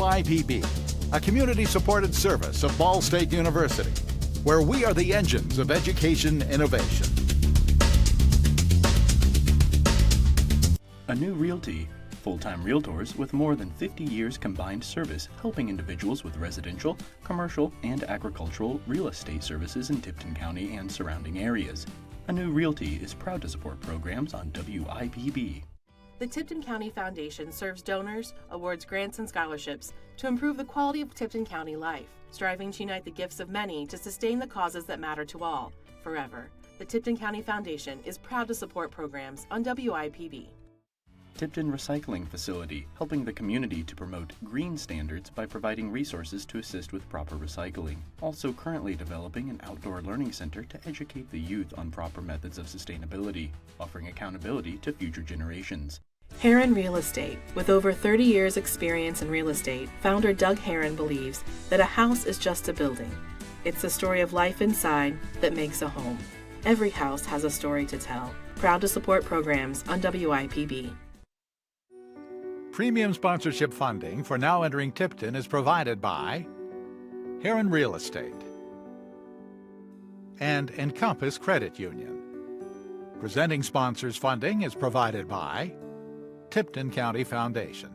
WIPB, a community-supported service of Ball State University, where we are the engines of education innovation. A New Realty, full-time realtors with more than 50 years combined service helping individuals with residential, commercial, and agricultural real estate services in Tipton County and surrounding areas. A New Realty is proud to support programs on WIPB. The Tipton County Foundation serves donors, awards grants and scholarships to improve the quality of Tipton County life, striving to unite the gifts of many to sustain the causes that matter to all, forever. The Tipton County Foundation is proud to support programs on WIPB. Tipton Recycling Facility, helping the community to promote green standards by providing resources to assist with proper recycling. Also currently developing an outdoor learning center to educate the youth on proper methods of sustainability, offering accountability to future generations. Heron Real Estate. With over 30 years experience in real estate, founder Doug Heron believes that a house is just a building. It's the story of life inside that makes a home. Every house has a story to tell. Proud to support programs on WIPB. Premium sponsorship funding for Now Entering Tipton is provided by Heron Real Estate and Encompass Credit Union. Presenting sponsors funding is provided by Tipton County Foundation,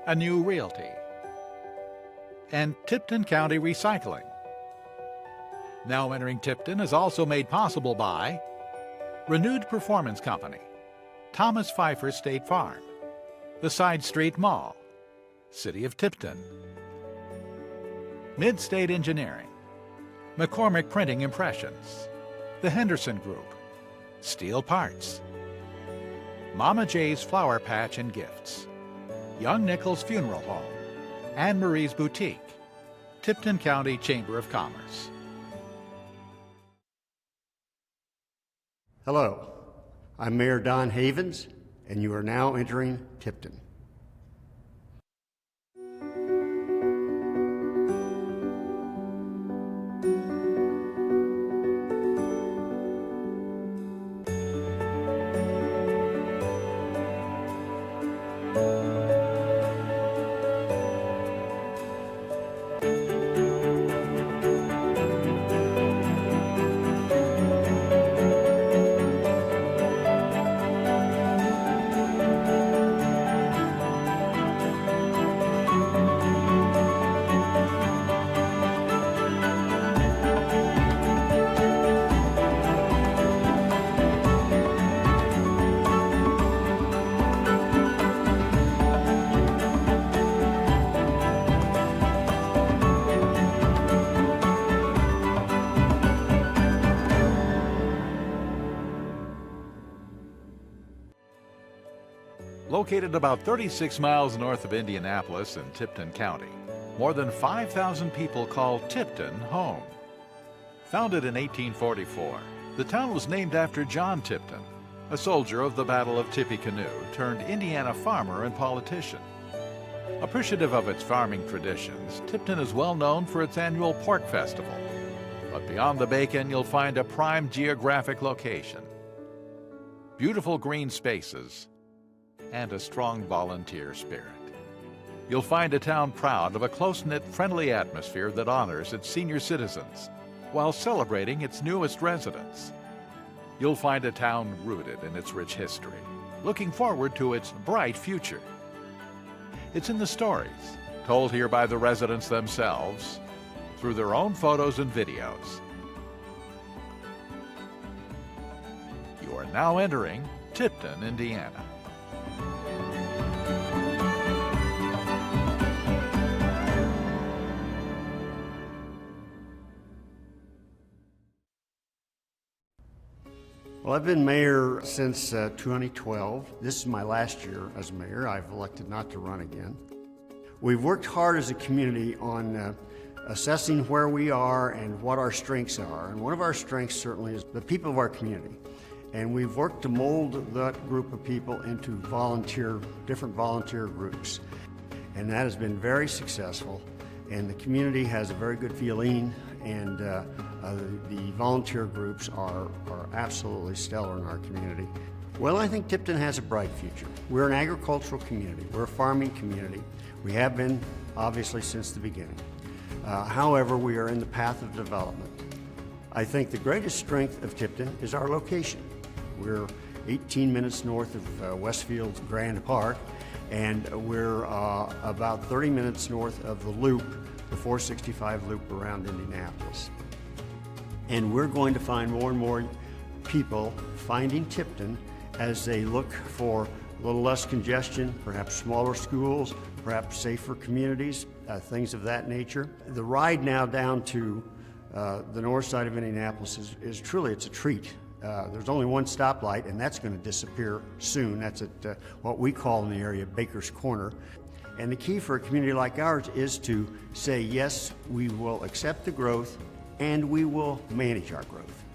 A New Realty, and Tipton County Recycling. Now Entering Tipton is also made possible by Renewed Performance Company, Thomas Pfeiffer State Farm, the Side Street Mall, City of Tipton, Mid-State Engineering, McCormick Printing Impressions, the Henderson Group, Steel Parts, Mama J's Flower Patch and Gifts, Young Nichols Funeral Home, Anne Marie's Boutique, Tipton County Chamber of Commerce. Hello, I'm Mayor Don Havens, and you are now entering Tipton. Located about 36 miles north of Indianapolis in Tipton County, more than 5,000 people call Tipton home. Founded in 1844, the town was named after John Tipton, a soldier of the Battle of Tippecanoe turned Indiana farmer and politician. Appreciative of its farming traditions, Tipton is well known for its annual Pork Festival. But beyond the bacon, you'll find a prime geographic location, beautiful green spaces, and a strong volunteer spirit. You'll find a town proud of a close-knit, friendly atmosphere that honors its senior citizens while celebrating its newest residents. You'll find a town rooted in its rich history, looking forward to its bright future. It's in the stories, told here by the residents themselves, through their own photos and videos. You are now entering Tipton, Indiana. Well, I've been mayor since 2012. This is my last year as mayor. I've elected not to run again. We've worked hard as a community on assessing where we are and what our strengths are. And one of our strengths certainly is the people of our community. And we've worked to mold that group of people into different volunteer groups. And that has been very successful. And the community has a very good feeling, and the volunteer groups are absolutely stellar in our community. Well, I think Tipton has a bright future. We're an agricultural community. We're a farming community. We have been, obviously, since the beginning. However, we are in the path of development. I think the greatest strength of Tipton is our location. We're 18 minutes north of Westfield's Grand Park, and we're about 30 minutes north of the loop, the 465 loop around Indianapolis. And we're going to find more and more people finding Tipton as they look for a little less congestion, perhaps smaller schools, perhaps safer communities, things of that nature. The ride now down to the north side of Indianapolis is truly, it's a treat. There's only one stoplight, and that's going to disappear soon. That's at what we call in the area Baker's Corner. And the key for a community like ours is to say, yes, we will accept the growth, and we will manage our growth.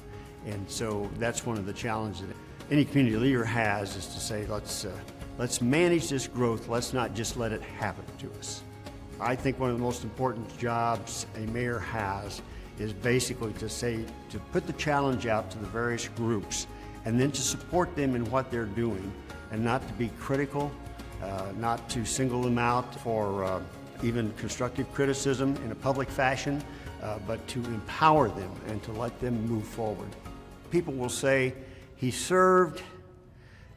And so that's one of the challenges that any community leader has, is to say, let's manage this growth. Let's not just let it happen to us. I think one of the most important jobs a mayor has is basically to put the challenge out to the various groups and then to support them in what they're doing, and not to be critical, not to single them out for even constructive criticism in a public fashion, but to empower them and to let them move forward. People will say, he served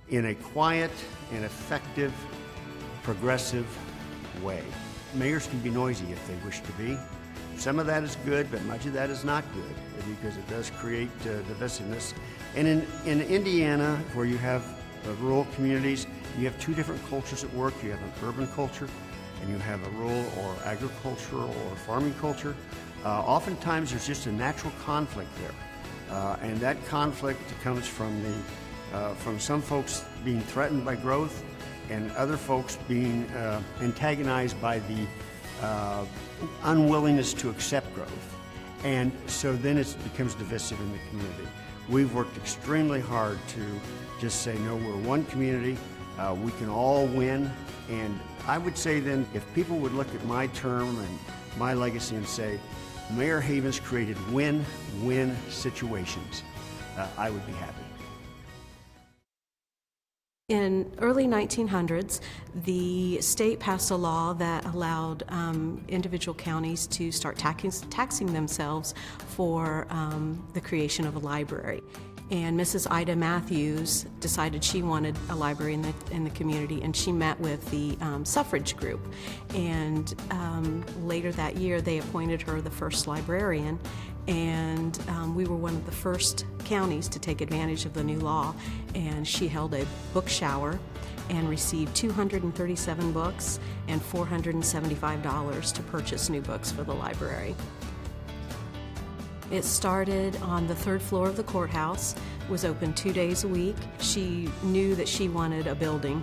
in a quiet and effective, progressive way. Mayors can be noisy if they wish to be. Some of that is good, but much of that is not good, because it does create divisiveness. And in Indiana, where you have rural communities, you have two different cultures at work. You have an urban culture, and you have a rural or agricultural or farming culture. Oftentimes there's just a natural conflict there. And that conflict comes from some folks being threatened by growth, and other folks being antagonized by the unwillingness to accept growth. And so then it becomes divisive in the community. We've worked extremely hard to just say, no, we're one community, we can all win. And I would say then, if people would look at my term and my legacy and say, Mayor Havens created win-win situations, I would be happy. In early 1900s, the state passed a law that allowed individual counties to start taxing themselves for the creation of a library. And Mrs. Ida Matthews decided she wanted a library in the community, and she met with the suffrage group. And later that year, they appointed her the first librarian, and we were one of the first counties to take advantage of the new law. And she held a book shower and received 237 books and $475 to purchase new books for the library. It started on the third floor of the courthouse, was open 2 days a week. She knew that she wanted a building.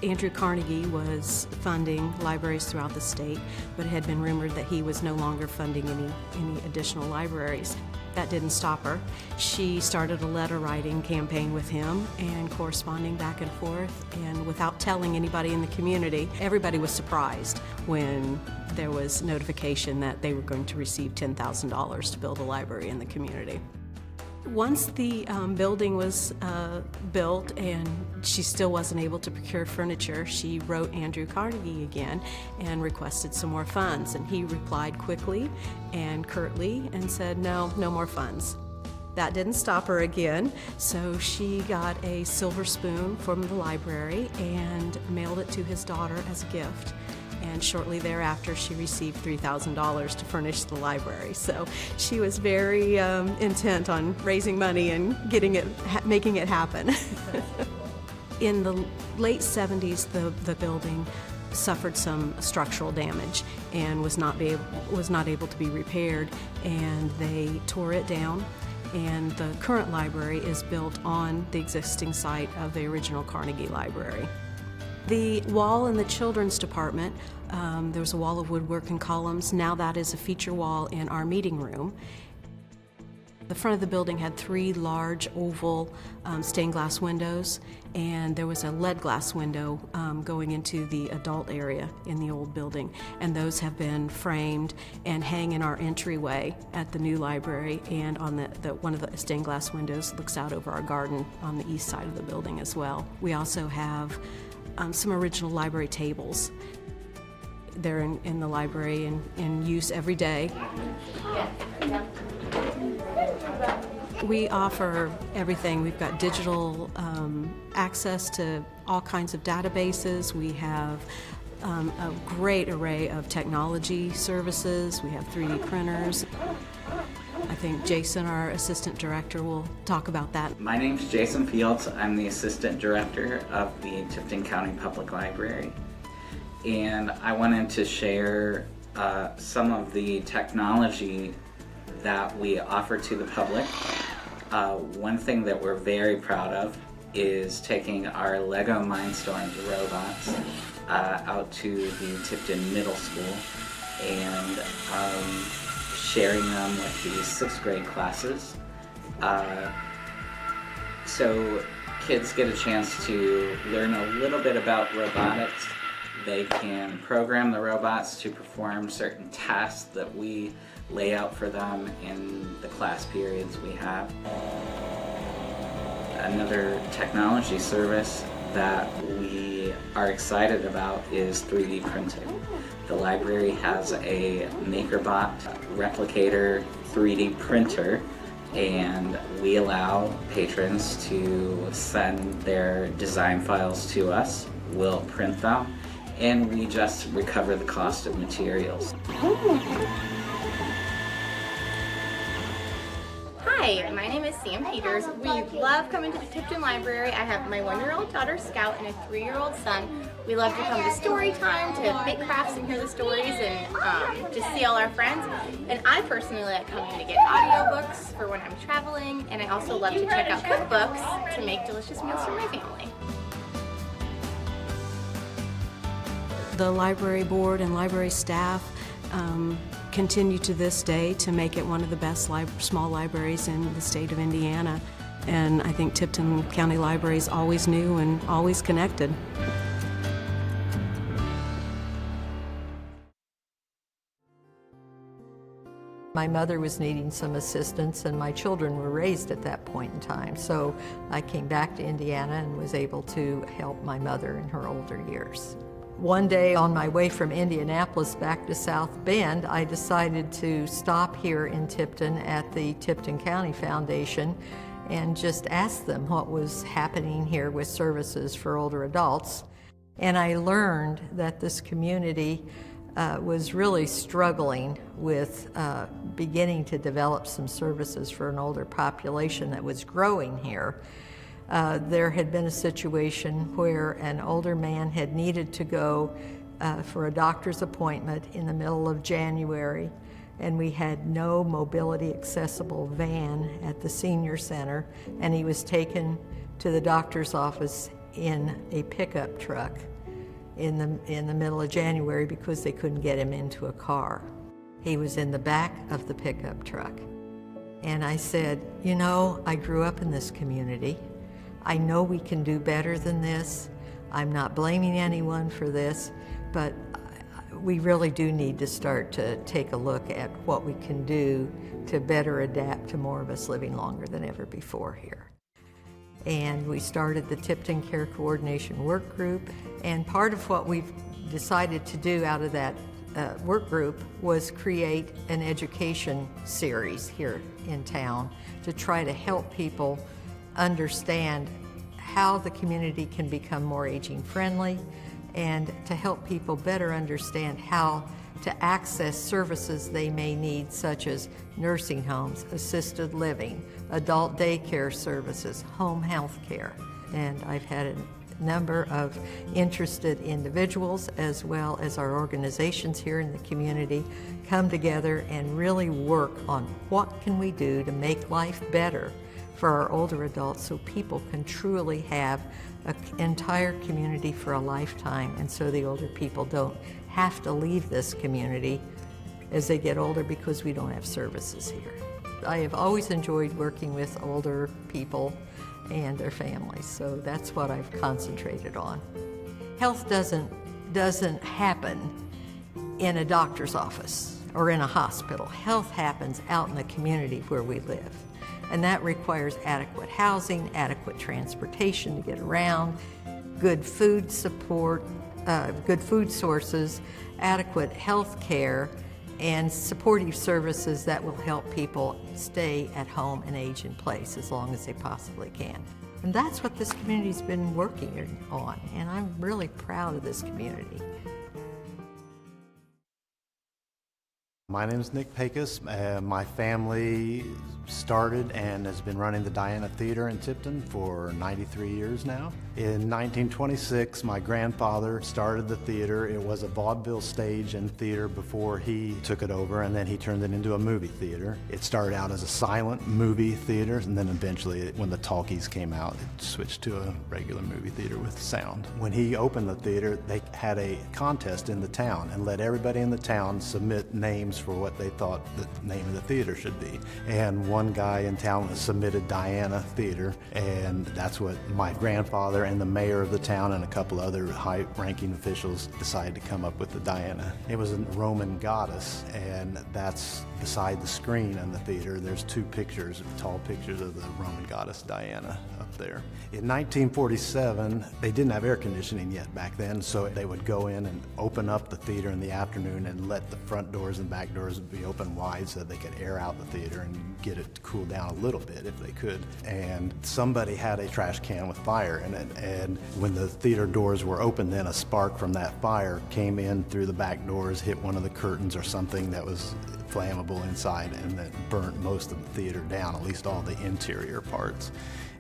Andrew Carnegie was funding libraries throughout the state, but it had been rumored that he was no longer funding any additional libraries. That didn't stop her. She started a letter writing campaign with him and corresponding back and forth, and without telling anybody in the community, everybody was surprised when there was notification that they were going to receive $10,000 to build a library in the community. Once the building was built and she still wasn't able to procure furniture, she wrote Andrew Carnegie again and requested some more funds. And he replied quickly and curtly and said, no more funds. That didn't stop her again, so she got a silver spoon from the library and mailed it to his daughter as a gift. And shortly thereafter, she received $3,000 to furnish the library. So she was very intent on raising money and making it happen. In the late 70s, the building suffered some structural damage and was not able to be repaired, and they tore it down. And the current library is built on the existing site of the original Carnegie Library. The wall in the children's department, there was a wall of woodwork and columns. Now that is a feature wall in our meeting room. The front of the building had 3 large oval stained glass windows, and there was a lead glass window going into the adult area in the old building. And those have been framed and hang in our entryway at the new library, and on one of the stained glass windows looks out over our garden on the east side of the building as well. We also have some original library tables. They're in the library and in use every day. We offer everything. We've got digital access to all kinds of databases. We have a great array of technology services. We have 3D printers. I think Jason, our assistant director, will talk about that. My name's Jason Fields. I'm the assistant director of the Tipton County Public Library. And I wanted to share some of the technology that we offer to the public. One thing that we're very proud of is taking our Lego Mindstorms robots out to the Tipton Middle School and sharing them with the 6th grade classes. So kids get a chance to learn a little bit about robotics. They can program the robots to perform certain tasks that we lay out for them in the class periods we have. Another technology service that we are excited about is 3D printing. The library has a MakerBot replicator 3D printer, and we allow patrons to send their design files to us. We'll print them, and we just recover the cost of materials. Hi, my name is Sam Peters. We love coming to the Tipton Library. I have my 1-year-old daughter Scout and a 3-year-old son. We love to come to story time, to make crafts and hear the stories, and just see all our friends. And I personally like coming to get audiobooks for when I'm traveling, and I also love to check out cookbooks to make delicious meals for my family. The library board and library staff continue to this day to make it one of the best small libraries in the state of Indiana. And I think Tipton County Library is always new and always connected. My mother was needing some assistance, and my children were raised at that point in time. So I came back to Indiana and was able to help my mother in her older years. One day on my way from Indianapolis back to South Bend, I decided to stop here in Tipton at the Tipton County Foundation and just ask them what was happening here with services for older adults. And I learned that this community was really struggling with beginning to develop some services for an older population that was growing here. There had been a situation where an older man had needed to go for a doctor's appointment in the middle of January, and we had no mobility accessible van at the senior center, and he was taken to the doctor's office in a pickup truck in the middle of January because they couldn't get him into a car. He was in the back of the pickup truck. And I said, you know, I grew up in this community. I know we can do better than this. I'm not blaming anyone for this, but we really do need to start to take a look at what we can do to better adapt to more of us living longer than ever before here. And we started the Tipton Care Coordination Work Group, and part of what we've decided to do out of that work group was create an education series here in town to try to help people understand how the community can become more aging friendly, and to help people better understand how to access services they may need, such as nursing homes, assisted living, adult daycare services, home health care. And I've had a number of interested individuals, as well as our organizations here in the community, come together and really work on what can we do to make life better for our older adults, so people can truly have an entire community for a lifetime, and so the older people don't have to leave this community as they get older because we don't have services here. I have always enjoyed working with older people and their families, so that's what I've concentrated on. Health doesn't happen in a doctor's office or in a hospital. Health happens out in the community where we live. And that requires adequate housing, adequate transportation to get around, good food support, good food sources, adequate health care, and supportive services that will help people stay at home and age in place as long as they possibly can. And that's what this community's been working on, and I'm really proud of this community. My name is Nick Pecos. My family started and has been running the Diana Theater in Tipton for 93 years now. In 1926, my grandfather started the theater. It was a vaudeville stage and theater before he took it over, and then he turned it into a movie theater. It started out as a silent movie theater, and then eventually, when the talkies came out, it switched to a regular movie theater with sound. When he opened the theater, they had a contest in the town and let everybody in the town submit names for what they thought the name of the theater should be. And one guy in town submitted Diana Theater, and that's what my grandfather and the mayor of the town and a couple other high-ranking officials decided to come up with the Diana. It was a Roman goddess, and that's beside the screen in the theater. There's two pictures, tall pictures of the Roman goddess Diana up there. In 1947, they didn't have air conditioning yet back then, so they would go in and open up the theater in the afternoon and let the front doors and back doors be open wide so that they could air out the theater and get it to cool down a little bit if they could. And somebody had a trash can with fire in it, and when the theater doors were open, then a spark from that fire came in through the back doors, hit one of the curtains or something that was flammable inside, and that burnt most of the theater down, at least all the interior parts.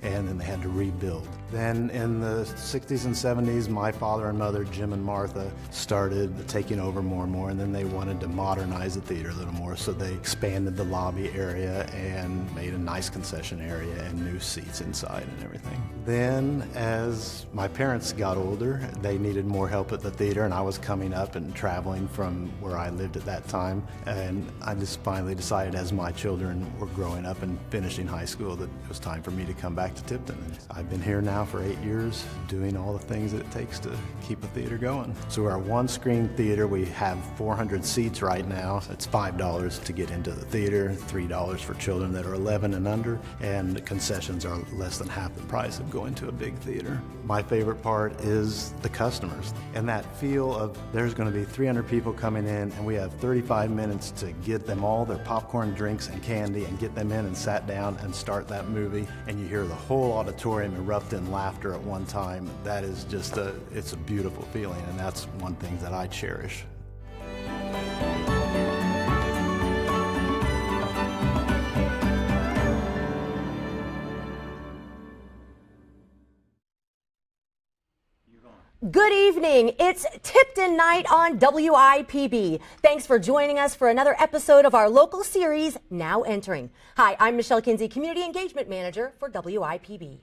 And then they had to rebuild. Then in the 60s and 70s, my father and mother, Jim and Martha, started taking over more and more, and then they wanted to modernize the theater a little more, so they expanded the lobby area and made a nice concession area and new seats inside and everything. Then as my parents got older, they needed more help at the theater, and I was coming up and traveling from where I lived at that time, and I just finally decided as my children were growing up and finishing high school that it was time for me to come back to Tipton. I've been here now for 8 years doing all the things that it takes to keep a theater going. So we're a one-screen theater. We have 400 seats right now. It's $5 to get into the theater, $3 for children that are 11 and under, and the concessions are less than half the price of going to a big theater. My favorite part is the customers and that feel of there's going to be 300 people coming in, and we have 35 minutes to get them all their popcorn, drinks, and candy and get them in and sat down and start that movie, and you hear the whole auditorium erupt in laughter at one time. That is just it's a beautiful feeling, and that's one thing that I cherish. Good evening. It's Tipton night on WIPB. Thanks for joining us for another episode of our local series, Now Entering. Hi, I'm Michelle Kinsey, Community Engagement Manager for WIPB.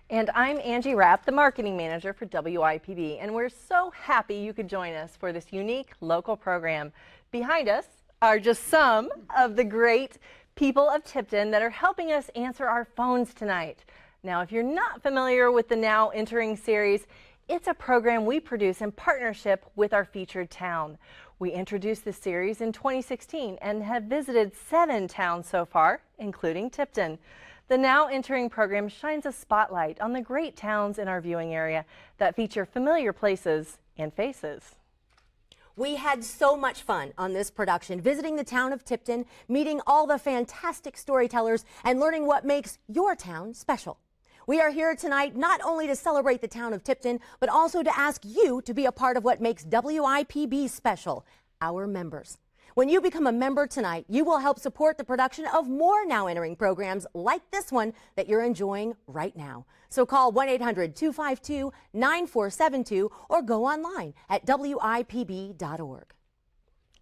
And I'm Angie Rapp, the Marketing Manager for WIPB, and we're so happy you could join us for this unique local program. Behind us are just some of the great people of Tipton that are helping us answer our phones tonight. Now, if you're not familiar with the Now Entering series, it's a program we produce in partnership with our featured town. We introduced this series in 2016 and have visited 7 towns so far, including Tipton. The Now Entering program shines a spotlight on the great towns in our viewing area that feature familiar places and faces. We had so much fun on this production, visiting the town of Tipton, meeting all the fantastic storytellers, and learning what makes your town special. We are here tonight not only to celebrate the town of Tipton, but also to ask you to be a part of what makes WIPB special, our members. When you become a member tonight, you will help support the production of more Now Entering programs like this one that you're enjoying right now. So call 1-800-252-9472 or go online at WIPB.org.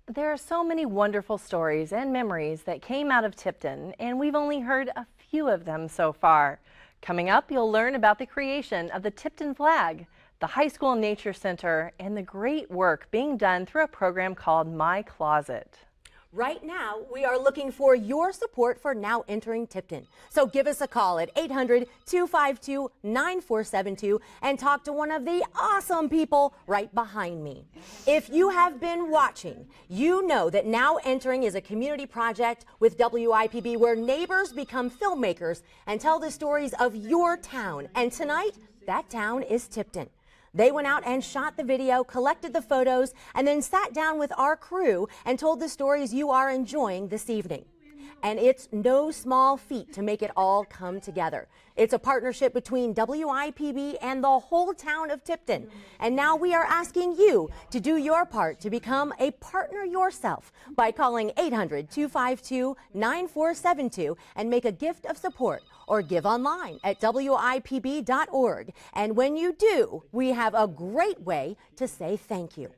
There are so many wonderful stories and memories that came out of Tipton, and we've only heard a few of them so far. Coming up, you'll learn about the creation of the Tipton flag, the High School Nature Center, and the great work being done through a program called My Closet. Right now, we are looking for your support for Now Entering Tipton. So give us a call at 800-252-9472 and talk to one of the awesome people right behind me. If you have been watching, you know that Now Entering is a community project with WIPB where neighbors become filmmakers and tell the stories of your town. And tonight, that town is Tipton. They went out and shot the video, collected the photos, and then sat down with our crew and told the stories you are enjoying this evening. And it's no small feat to make it all come together. It's a partnership between WIPB and the whole town of Tipton. And now we are asking you to do your part to become a partner yourself by calling 800-252-9472 and make a gift of support, or give online at WIPB.org. And when you do, we have a great way to say thank you.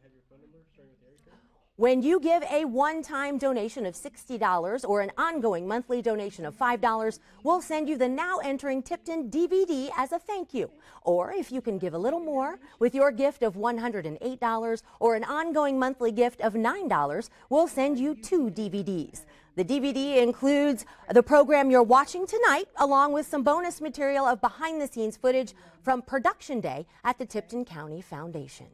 When you give a one-time donation of $60 or an ongoing monthly donation of $5, we'll send you the Now Entering Tipton DVD as a thank you. Or if you can give a little more, with your gift of $108 or an ongoing monthly gift of $9, we'll send you 2 DVDs. The DVD includes the program you're watching tonight, along with some bonus material of behind-the-scenes footage from production day at the Tipton County Foundation.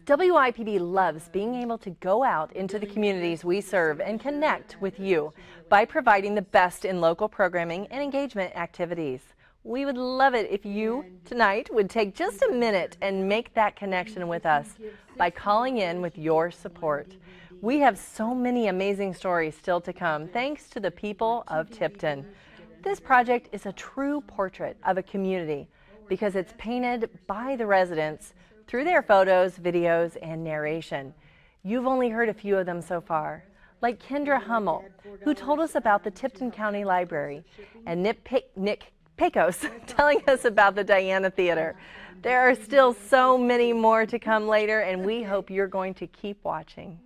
WIPB loves being able to go out into the communities we serve and connect with you by providing the best in local programming and engagement activities. We would love it if you tonight would take just a minute and make that connection with us by calling in with your support. We have so many amazing stories still to come thanks to the people of Tipton. This project is a true portrait of a community because it's painted by the residents through their photos, videos, and narration. You've only heard a few of them so far, like Kendra Hummel, who told us about the Tipton County Library, and Nick Pecos telling us about the Diana Theater. There are still so many more to come later, and we hope you're going to keep watching.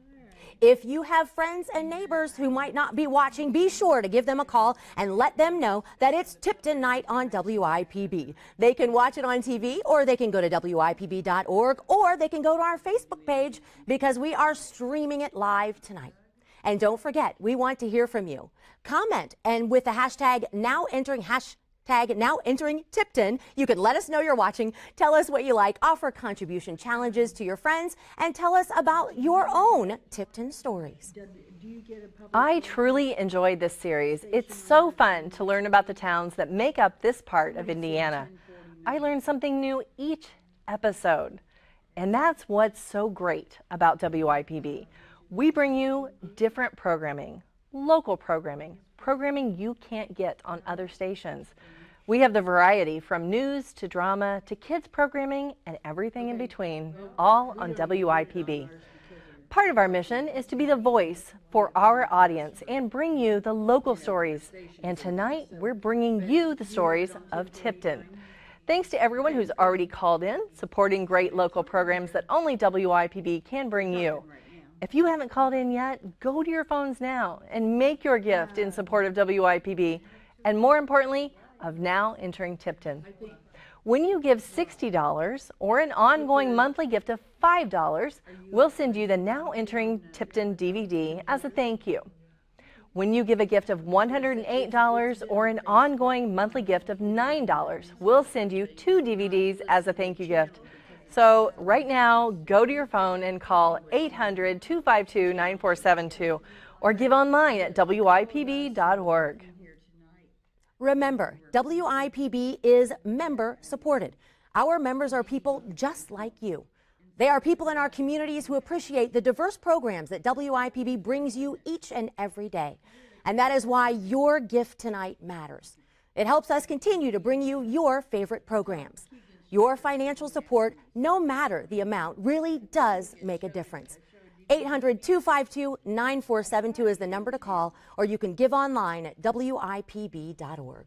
If you have friends and neighbors who might not be watching, be sure to give them a call and let them know that it's Tipton Night on WIPB. They can watch it on TV, or they can go to WIPB.org, or they can go to our Facebook page because we are streaming it live tonight. And don't forget, we want to hear from you. Comment, and with the hashtag Now Entering Tipton, you can let us know you're watching, tell us what you like, offer contribution challenges to your friends, and tell us about your own Tipton stories. I truly enjoyed this series. It's so fun to learn about the towns that make up this part of Indiana. I learn something new each episode, and that's what's so great about WIPB. We bring you different programming, local programming, programming you can't get on other stations. We have the variety from news to drama to kids programming and everything in between, all on WIPB. Part of our mission is to be the voice for our audience and bring you the local stories. And tonight, we're bringing you the stories of Tipton. Thanks to everyone who's already called in, supporting great local programs that only WIPB can bring you. If you haven't called in yet, go to your phones now and make your gift in support of WIPB, and more importantly, of Now Entering Tipton. When you give $60 or an ongoing monthly gift of $5, we'll send you the Now Entering Tipton DVD as a thank you. When you give a gift of $108 or an ongoing monthly gift of $9, we'll send you 2 DVDs as a thank you gift. So right now, go to your phone and call 800-252-9472 or give online at WIPB.org. Remember, WIPB is member supported. Our members are people just like you. They are people in our communities who appreciate the diverse programs that WIPB brings you each and every day. And that is why your gift tonight matters. It helps us continue to bring you your favorite programs. Your financial support, no matter the amount, really does make a difference. 800-252-9472 is the number to call, or you can give online at WIPB.org.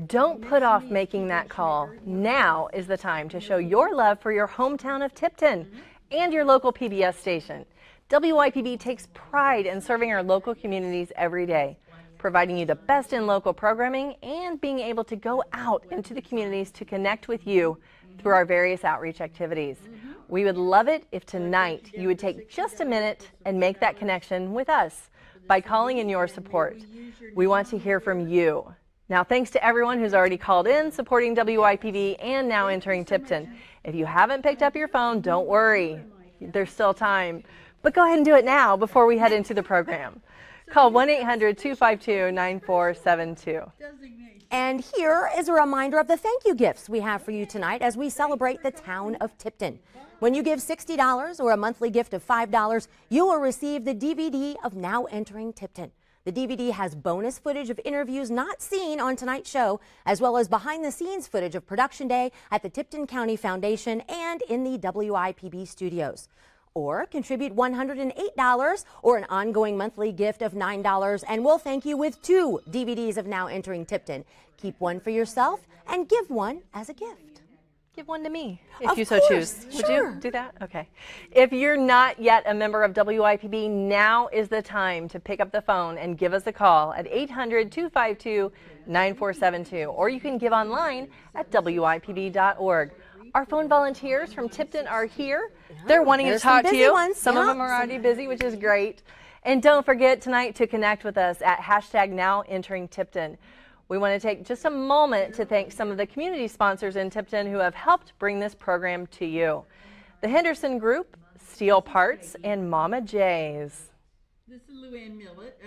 Don't put off making that call. Now is the time to show your love for your hometown of Tipton and your local PBS station. WIPB takes pride in serving our local communities every day, providing you the best in local programming and being able to go out into the communities to connect with you through our various outreach activities. We would love it if tonight you would take just a minute and make that connection with us by calling in your support. We want to hear from you. Now, thanks to everyone who's already called in supporting WIPB and now Entering Tipton. If you haven't picked up your phone, don't worry. There's still time. But go ahead and do it now before we head into the program. Call 1-800-252-9472. And here is a reminder of the thank you gifts we have for you tonight as we celebrate the town of Tipton. When you give $60 or a monthly gift of $5, you will receive the DVD of Now Entering Tipton. The DVD has bonus footage of interviews not seen on tonight's show, as well as behind-the-scenes footage of production day at the Tipton County Foundation and in the WIPB studios. Or contribute $108 or an ongoing monthly gift of $9, and we'll thank you with 2 DVDs of Now Entering Tipton. Keep one for yourself and give one as a gift. Give one to me, if Of you so course, choose. Would sure. you do that? Okay. If you're not yet a member of WIPB, now is the time to pick up the phone and give us a call at 800-252-9472, or you can give online at WIPB.org. Our phone volunteers from Tipton are here. They're wanting to there's talk some to busy you. ones. Some of Yep. them are already busy, which is great. And don't forget tonight to connect with us at #NowEnteringTipton. We want to take just a moment to thank some of the community sponsors in Tipton who have helped bring this program to you. The Henderson Group, Steel Parts, and Mama J's. This is Luann Millett.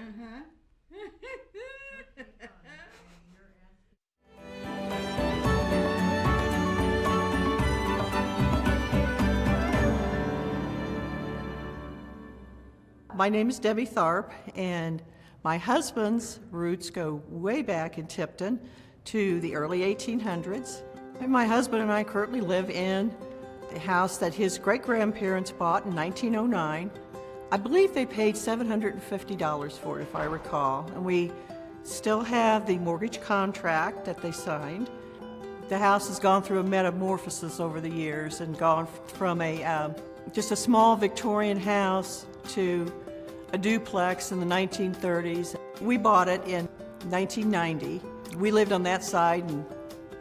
My name is Debbie Tharp, and my husband's roots go way back in Tipton to the early 1800s. And my husband and I currently live in the house that his great-grandparents bought in 1909. I believe they paid $750 for it, if I recall, and we still have the mortgage contract that they signed. The house has gone through a metamorphosis over the years and gone from just a small Victorian house to a duplex in the 1930s. We bought it in 1990. We lived on that side and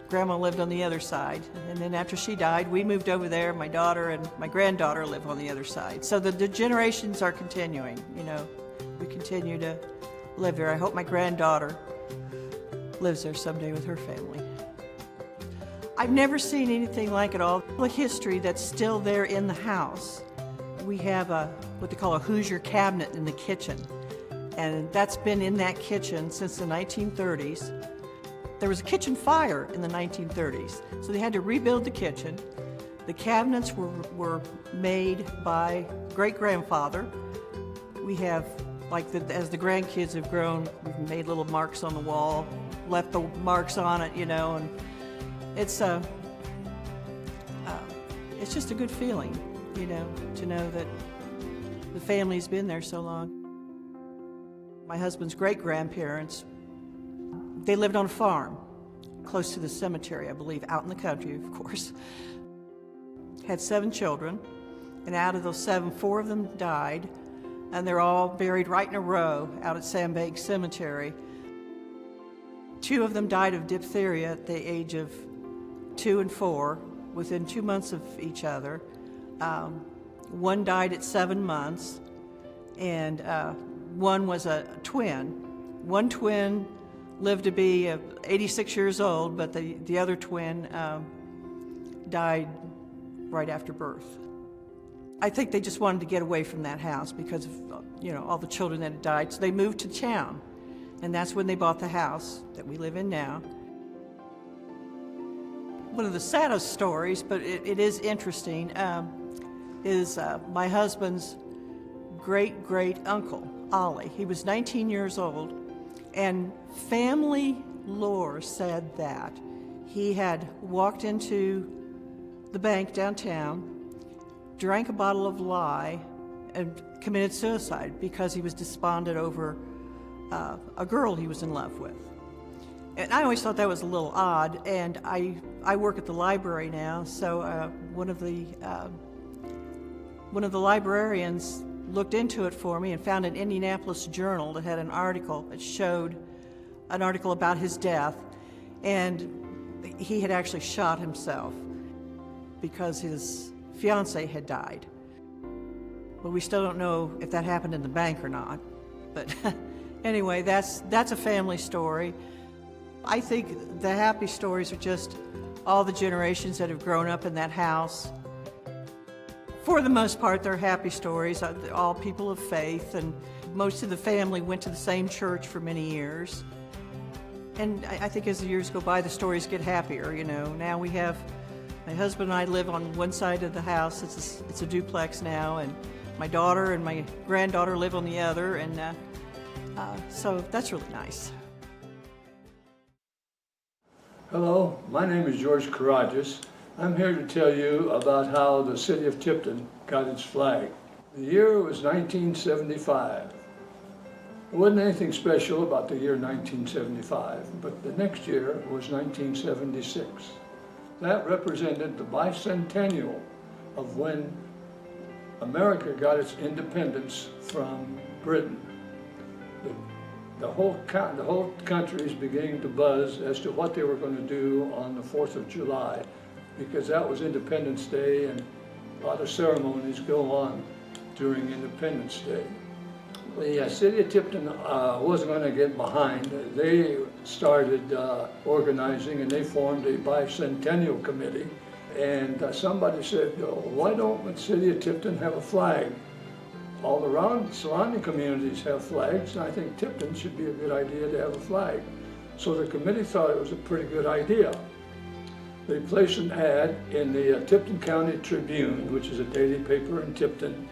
Grandma lived on the other side. And then after she died, we moved over there. My daughter and my granddaughter live on the other side. So the generations are continuing, you know. We continue to live there. I hope my granddaughter lives there someday with her family. I've never seen anything like it all. The history that's still there in the house. We have what they call a Hoosier cabinet in the kitchen, and that's been in that kitchen since the 1930s. There was a kitchen fire in the 1930s, so they had to rebuild the kitchen. The cabinets were made by great-grandfather. We have, as the grandkids have grown, we've made little marks on the wall, left the marks on it, you know, and it's just a good feeling, you know, to know that the family's been there so long. My husband's great-grandparents, they lived on a farm close to the cemetery, I believe, out in the country, of course. Had 7 children, and out of those 7, 4 of them died, and they're all buried right in a row out at Sandbank Cemetery. 2 of them died of diphtheria at the age of 2 and 4, within 2 months of each other. 1 died at 7 months, and 1 was a twin. 1 twin lived to be 86 years old, but the other twin died right after birth. I think they just wanted to get away from that house because of, you know, all the children that had died, so they moved to town, and that's when they bought the house that we live in now. One of the saddest stories, but it is interesting, is my husband's great-great-uncle, Ollie. He was 19 years old, and family lore said that he had walked into the bank downtown, drank a bottle of lye, and committed suicide because he was despondent over a girl he was in love with. And I always thought that was a little odd, and I work at the library now, so one of the librarians looked into it for me and found an Indianapolis Journal that had an article that showed an article about his death, and he had actually shot himself because his fiance had died. But we still don't know if that happened in the bank or not. But anyway, that's a family story. I think the happy stories are just all the generations that have grown up in that house. For the most part, they're happy stories. They're all people of faith, and most of the family went to the same church for many years. And I think as the years go by, the stories get happier, you know. Now we have, my husband and I live on one side of the house. It's a duplex now, and my daughter and my granddaughter live on the other, and so that's really nice. Hello, my name is George Karajas. I'm here to tell you about how the city of Tipton got its flag. The year was 1975. There wasn't anything special about the year 1975, but the next year was 1976. That represented the bicentennial of when America got its independence from Britain. The whole country is beginning to buzz as to what they were going to do on the 4th of July, because that was Independence Day, and a lot of ceremonies go on during Independence Day. The city of Tipton wasn't going to get behind. They started organizing, and they formed a bicentennial committee. And somebody said, why don't the city of Tipton have a flag? All around surrounding communities have flags, and I think Tipton should be a good idea to have a flag. So the committee thought it was a pretty good idea. They placed an ad in the Tipton County Tribune, which is a daily paper in Tipton,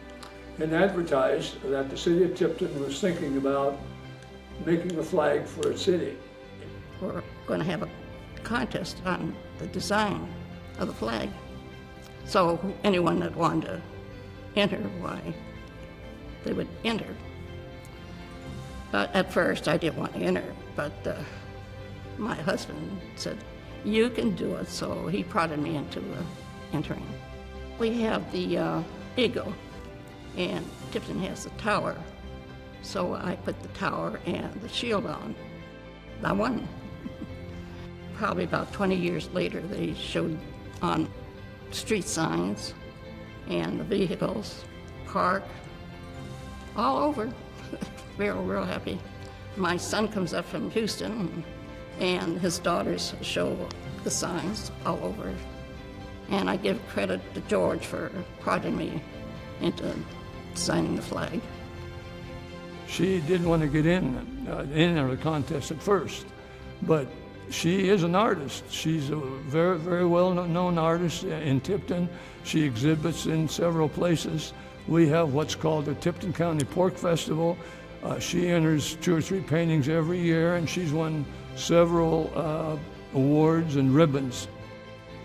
and advertised that the city of Tipton was thinking about making a flag for its city. We're going to have a contest on the design of the flag. So anyone that wanted to enter, why, they would enter. But at first I didn't want to enter, but my husband said, you can do it, so he prodded me into entering. We have the eagle, and Tipton has the tower, so I put the tower and the shield on. I won. Probably about 20 years later, they showed on street signs and the vehicles, park, all over. Real happy. My son comes up from Houston, and his daughters show the signs all over. And I give credit to George for prodding me into designing the flag. She didn't want to get in the contest at first, but she is an artist. She's a very well-known artist in Tipton. She exhibits in several places. We have what's called the Tipton County Pork Festival. She enters 2 or 3 paintings every year, and she's won several awards and ribbons.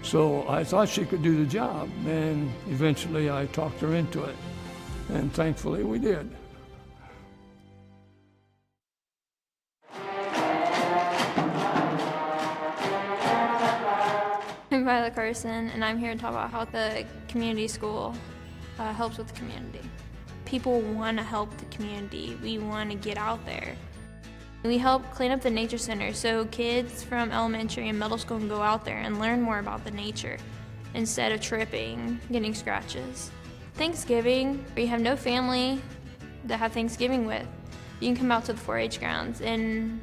So I thought she could do the job, and eventually I talked her into it, and thankfully we did. I'm Violet Carson, and I'm here to talk about how the community school helps with the community. People want to help the community. We want to get out there. We help clean up the nature center so kids from elementary and middle school can go out there and learn more about the nature instead of tripping, getting scratches. Thanksgiving, we have no family to have Thanksgiving with. You can come out to the 4-H grounds, and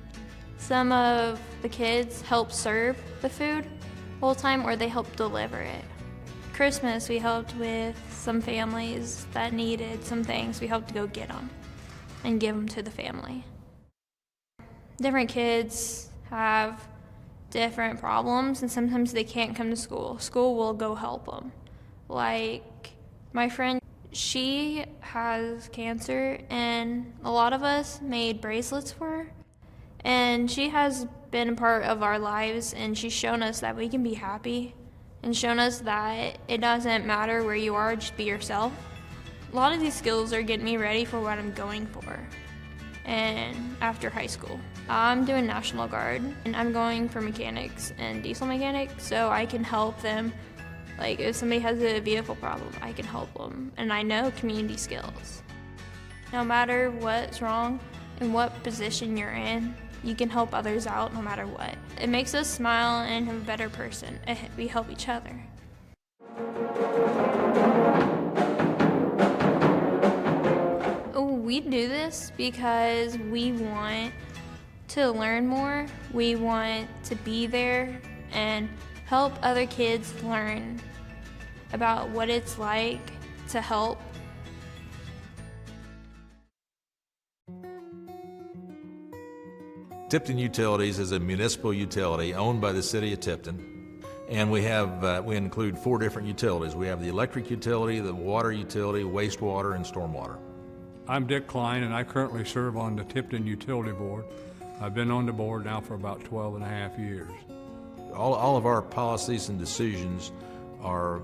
some of the kids help serve the food the whole time, or they help deliver it. Christmas, we helped with some families that needed some things. We helped to go get them and give them to the family. Different kids have different problems, and sometimes they can't come to school. School will go help them. Like my friend, she has cancer, and a lot of us made bracelets for her. And she has been a part of our lives, and she's shown us that we can be happy and shown us that it doesn't matter where you are, just be yourself. A lot of these skills are getting me ready for what I'm going for. And after high school, I'm doing National Guard, and I'm going for mechanics and diesel mechanics, so I can help them. Like if somebody has a vehicle problem, I can help them, and I know community skills. No matter what's wrong and what position you're in, you can help others out no matter what. It makes us smile and have a better person. We help each other. We do this because we want to learn more. We want to be there and help other kids learn about what it's like to help. Tipton Utilities is a municipal utility owned by the City of Tipton, and we include 4 different utilities. We have the electric utility, the water utility, wastewater, and stormwater. I'm Dick Klein, and I currently serve on the Tipton Utility Board. I've been on the board now for about 12 and a half years. All of our policies and decisions are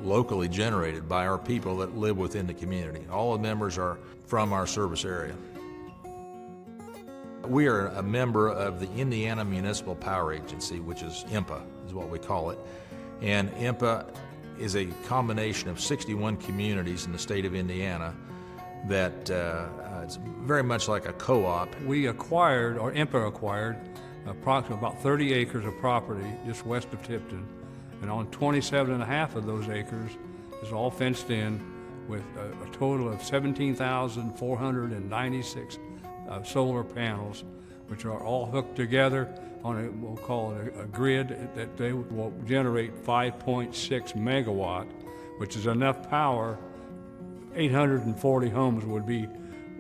locally generated by our people that live within the community. All the members are from our service area. We are a member of the Indiana Municipal Power Agency, which is IMPA, is what we call it. And IMPA is a combination of 61 communities in the state of Indiana that it's very much like a co-op. We acquired, or IMPA acquired, approximately about 30 acres of property just west of Tipton. And on 27.5 of those acres is all fenced in with a total of 17,496 solar panels, which are all hooked together on we'll call it a grid that they will generate 5.6 megawatt, which is enough power. 840 homes would be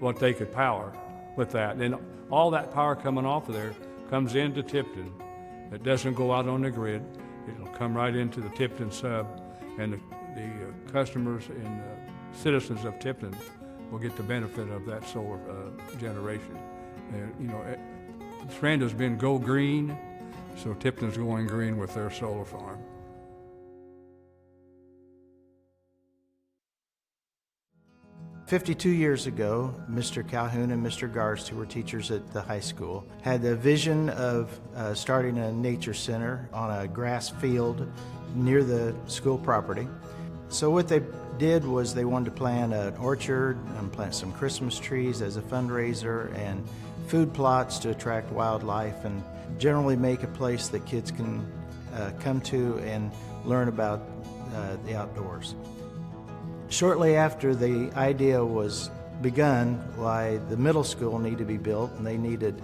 what they could power with that. And all that power coming off of there comes into Tipton. It doesn't go out on the grid. It'll come right into the Tipton sub, and the customers and citizens of Tipton will get the benefit of that solar generation. And the trend has been go green, so Tipton's going green with their solar farm. "52 years ago, Mr. Calhoun and Mr. Garst, who were teachers at the high school, had the vision of starting a nature center on a grass field near the school property. So what they did was they wanted to plant an orchard and plant some Christmas trees as a fundraiser and food plots to attract wildlife and generally make a place that kids can come to and learn about the outdoors. Shortly after the idea was begun, why the middle school needed to be built and they needed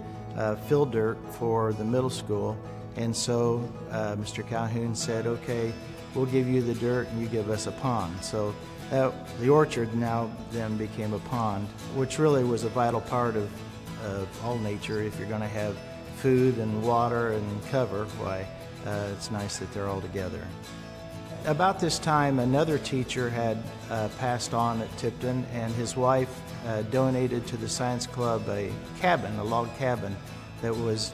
fill dirt for the middle school, and so Mr. Calhoun said, okay, we'll give you the dirt and you give us a pond. So the orchard now then became a pond, which really was a vital part of all nature. If you're going to have food and water and cover, why it's nice that they're all together. About this time, another teacher had passed on at Tipton, and his wife donated to the science club a cabin, a log cabin that was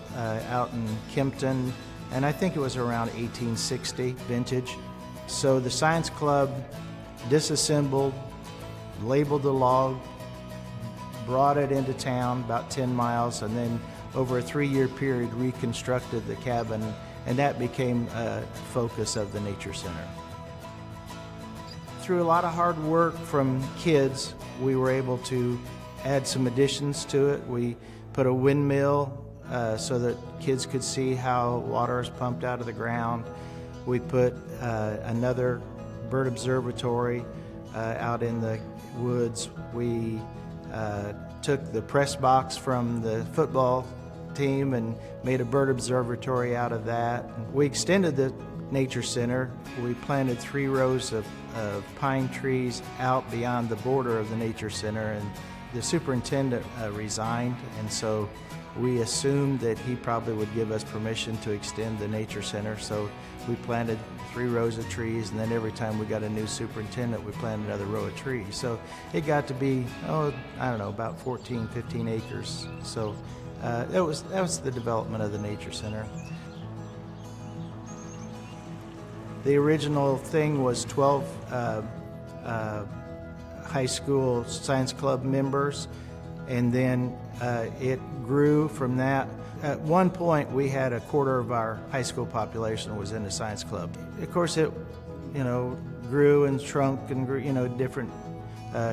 out in Kempton, and I think it was around 1860 vintage. So the science club disassembled, labeled the log, brought it into town about 10 miles, and then over a 3-year period reconstructed the cabin, and that became a focus of the Nature Center. Through a lot of hard work from kids, we were able to add some additions to it. We put a windmill so that kids could see how water is pumped out of the ground. We put another bird observatory out in the woods. We took the press box from the football team and made a bird observatory out of that. We extended the Nature Center. We planted 3 rows of pine trees out beyond the border of the Nature Center, and the superintendent resigned, and so we assumed that he probably would give us permission to extend the Nature Center. So we planted 3 rows of trees, and then every time we got a new superintendent, we planted another row of trees. So it got to be, about 14, 15 acres. So that was the development of the Nature Center. The original thing was 12 high school science club members, and then it grew from that. At one point, we had a quarter of our high school population was in the science club. Of course, it grew and shrunk and grew, different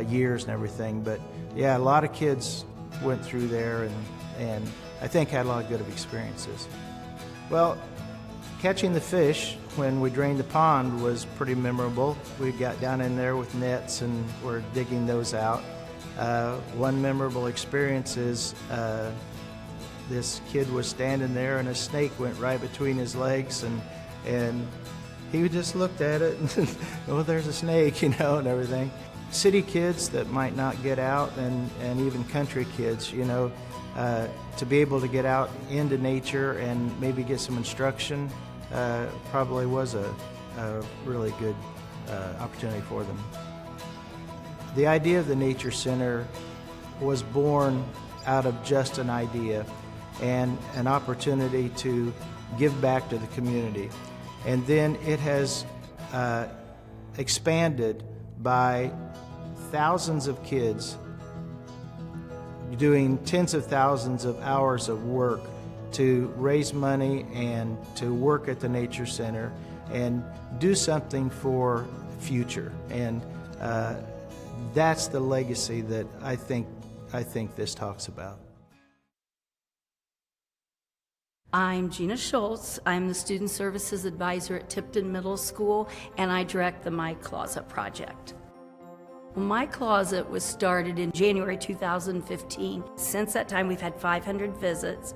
years and everything. But yeah, a lot of kids went through there, and I think had a lot of good experiences. Well, catching the fish when we drained the pond was pretty memorable. We got down in there with nets and were digging those out. One memorable experience is this kid was standing there and a snake went right between his legs, and he just looked at it and, oh, there's a snake, and everything. City kids that might not get out, and even country kids, to be able to get out into nature and maybe get some instruction probably was a really good opportunity for them. The idea of the Nature Center was born out of just an idea and an opportunity to give back to the community. And then it has expanded by thousands of kids doing tens of thousands of hours of work to raise money and to work at the Nature Center and do something for the future. And that's the legacy that I think this talks about. I'm Gina Schultz. I'm the Student Services Advisor at Tipton Middle School, and I direct the My Closet project. My Closet was started in January 2015. Since that time, we've had 500 visits.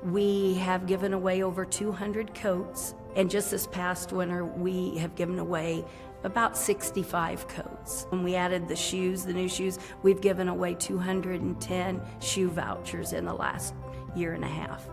We have given away over 200 coats, and just this past winter, we have given away about 65 coats. When we added the new shoes, we've given away 210 shoe vouchers in the last year and a half.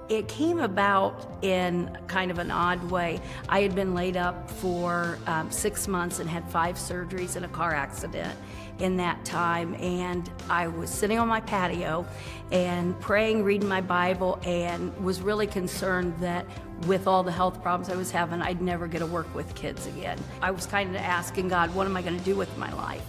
It came about in kind of an odd way. I had been laid up for 6 months and had 5 surgeries in a car accident in that time. And I was sitting on my patio and praying, reading my Bible, and was really concerned that with all the health problems I was having, I'd never get to work with kids again. I was kind of asking God, what am I going to do with my life?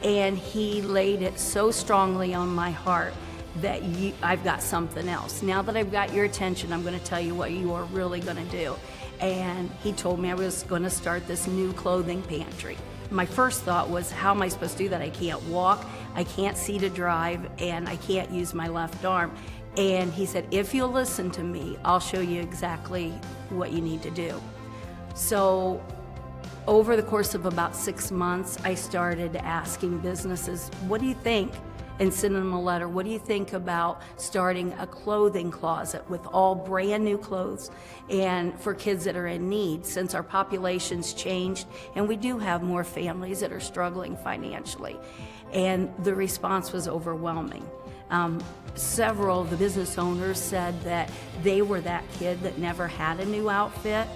And He laid it so strongly on my heart that I've got something else. Now that I've got your attention, I'm going to tell you what you are really going to do. And He told me I was going to start this new clothing pantry. My first thought was, how am I supposed to do that? I can't walk, I can't see to drive, and I can't use my left arm. And He said, if you'll listen to me, I'll show you exactly what you need to do. So over the course of about 6 months, I started asking businesses, what do you think? And sending them a letter. What do you think about starting a clothing closet with all brand new clothes and for kids that are in need, since our population's changed and we do have more families that are struggling financially? And the response was overwhelming. Several of the business owners said that they were that kid that never had a new outfit.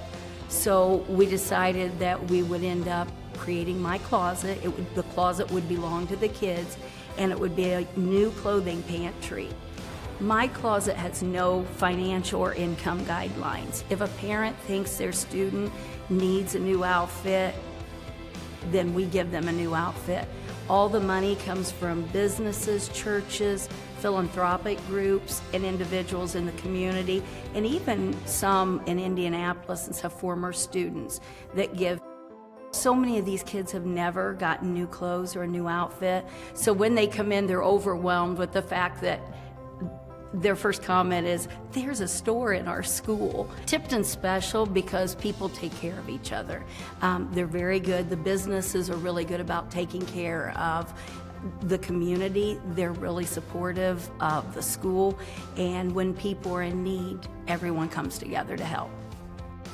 So we decided that we would end up creating My Closet. The closet would belong to the kids, and it would be a new clothing pantry. My Closet has no financial or income guidelines. If a parent thinks their student needs a new outfit, then we give them a new outfit. All the money comes from businesses, churches, philanthropic groups, and individuals in the community, and even some in Indianapolis and some former students that give. So many of these kids have never gotten new clothes or a new outfit. So when they come in, they're overwhelmed with the fact that their first comment is, there's a store in our school. Tipton's special because people take care of each other. They're very good. The businesses are really good about taking care of the community. They're really supportive of the school. And when people are in need, everyone comes together to help.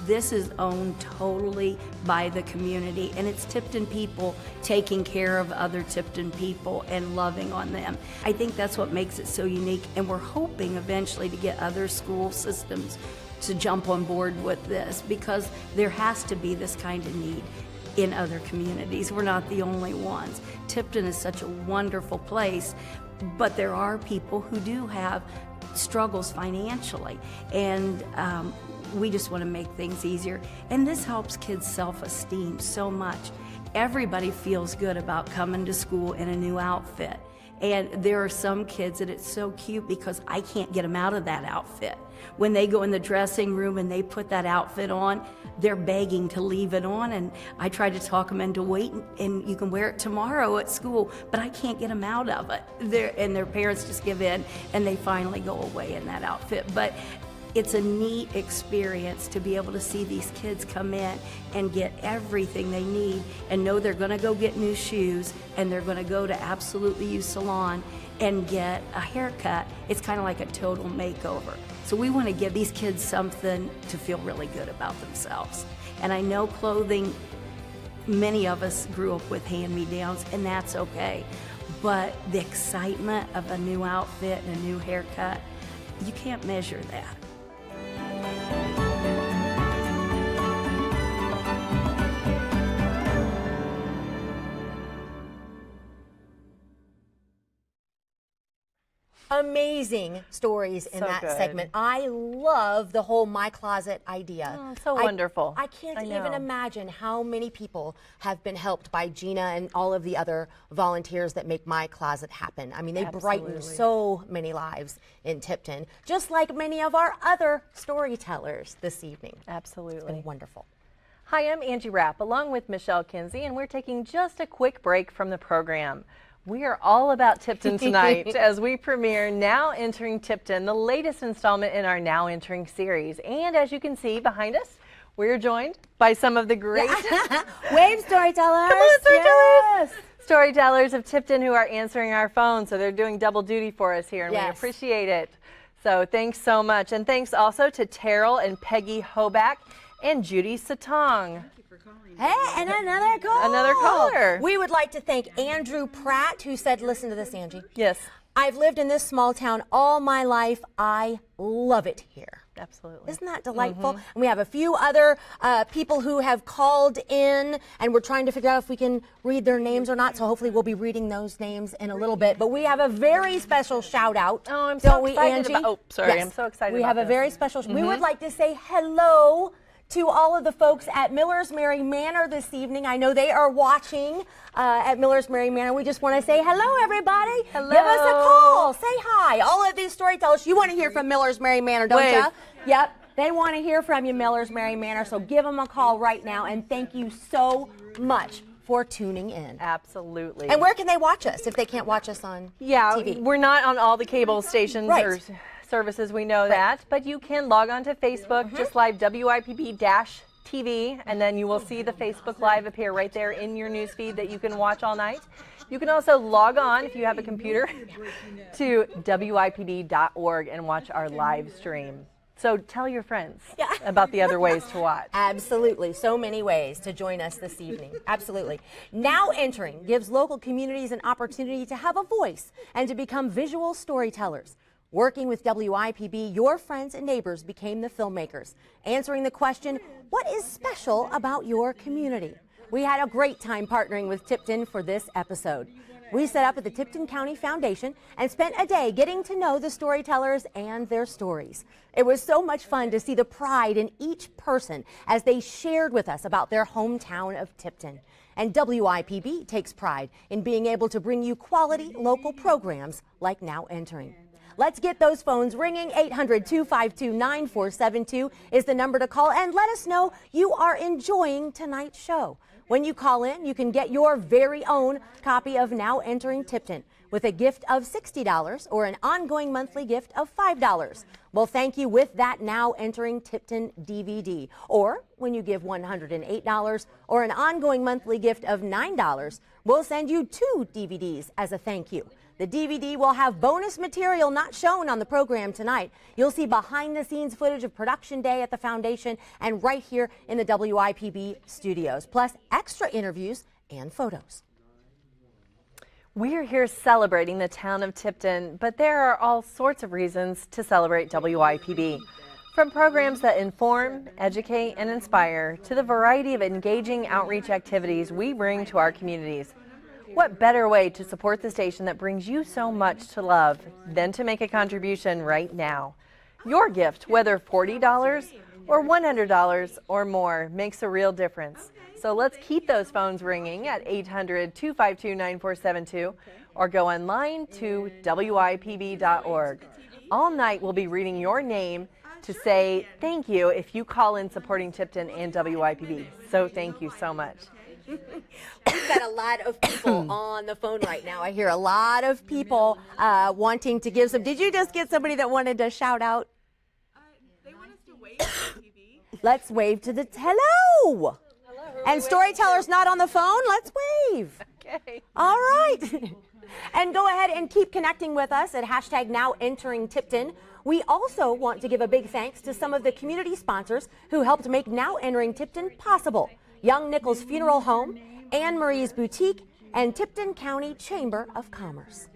This is owned totally by the community, and it's Tipton people taking care of other Tipton people and loving on them. I think that's what makes it so unique, and we're hoping eventually to get other school systems to jump on board with this, because there has to be this kind of need in other communities. We're not the only ones. Tipton is such a wonderful place, but there are people who do have struggles financially, and we just want to make things easier. And this helps kids' self-esteem so much. Everybody feels good about coming to school in a new outfit. And there are some kids that it's so cute because I can't get them out of that outfit. When they go in the dressing room and they put that outfit on, they're begging to leave it on, and I try to talk them into waiting, and you can wear it tomorrow at school, but I can't get them out of it. And their parents just give in, and they finally go away in that outfit. But It's a neat experience to be able to see these kids come in and get everything they need and know they're going to go get new shoes and they're going to go to Absolutely You Salon and get a haircut. It's kind of like a total makeover. So we want to give these kids something to feel really good about themselves. And I know clothing, many of us grew up with hand-me-downs, and that's okay. But the excitement of a new outfit and a new haircut, you can't measure that. Amazing stories in that segment. I love the whole My Closet idea. Oh, so wonderful. I can't even imagine how many people have been helped by Gina and all of the other volunteers that make My Closet happen. I mean, they brighten so many lives in Tipton, just like many of our other storytellers this evening. Absolutely. It's been wonderful. Hi, I'm Angie Rapp, along with Michelle Kinsey, and we're taking just a quick break from the program. We are all about Tipton tonight as we premiere Now Entering Tipton, the latest installment in our Now Entering series. And as you can see behind us, we're joined by some of the great wave storytellers. Come on, storytellers! Yes. Storytellers of Tipton who are answering our phone, so they're doing double duty for us here, and we appreciate it. So thanks so much, and thanks also to Terrell and Peggy Hoback and Judy Satong. Hey, and another call. Another caller. We would like to thank Andrew Pratt, who said, listen to this, Angie. Yes. I've lived in this small town all my life. I love it here. Absolutely. Isn't that delightful? And we have a few other people who have called in, and we're trying to figure out if we can read their names or not, so hopefully we'll be reading those names in a little bit. But we have a very special shout out. Oh, I'm so excited Angie? about, Yes. I'm so excited We about have a this. very special, we would like to say hello to all of the folks at Miller's Mary Manor this evening. I know they are watching at Miller's Mary Manor. We just want to say hello, everybody. Hello. Give us a call. Say hi. All of these storytellers, you want to hear from Miller's Mary Manor, don't you? Yep. They want to hear from you, Miller's Mary Manor. So give them a call right now. And thank you so much for tuning in. Absolutely. And where can they watch us if they can't watch us on TV? We're not on all the cable stations or services, we know that, but you can log on to Facebook, just live WIPB-TV, and then you will see the Facebook Live appear right there in your newsfeed that you can watch all night. You can also log on, if you have a computer, to WIPB.org and watch our live stream. So tell your friends about the other ways to watch. Absolutely. So many ways to join us this evening. Absolutely. Now Entering gives local communities an opportunity to have a voice and to become visual storytellers. Working with WIPB, your friends and neighbors became the filmmakers, answering the question, what is special about your community? We had a great time partnering with Tipton for this episode. We set up at the Tipton County Foundation and spent a day getting to know the storytellers and their stories. It was so much fun to see the pride in each person as they shared with us about their hometown of Tipton. And WIPB takes pride in being able to bring you quality local programs like Now Entering. Let's get those phones ringing. 800-252-9472 is the number to call, and let us know you are enjoying tonight's show. When you call in, you can get your very own copy of Now Entering Tipton with a gift of $60 or an ongoing monthly gift of $5. We'll thank you with that Now Entering Tipton DVD. Or when you give $108 or an ongoing monthly gift of $9, we'll send you 2 DVDs as a thank you. The DVD will have bonus material not shown on the program tonight. You'll see behind-the-scenes footage of production day at the foundation and right here in the WIPB studios, plus extra interviews and photos. We're here celebrating the town of Tipton, but there are all sorts of reasons to celebrate WIPB. From programs that inform, educate, and inspire to the variety of engaging outreach activities we bring to our communities. What better way to support the station that brings you so much to love than to make a contribution right now? Your gift, whether $40 or $100 or more, makes a real difference. So let's keep those phones ringing at 800-252-9472 or go online to WIPB.org. All night we'll be reading your name to say thank you if you call in supporting Tipton and WIPB. So thank you so much. We've got a lot of people on the phone right now. I hear a lot of people wanting to give some. Did you just get somebody that wanted to shout out? Let's wave to the hello. And storytellers not on the phone, let's wave. Okay. All right. And go ahead and keep connecting with us at hashtag Now Entering Tipton. We also want to give a big thanks to some of the community sponsors who helped make Now Entering Tipton possible. Young Nichols Funeral Home, Anne Marie's Boutique, and Tipton County Chamber of Commerce.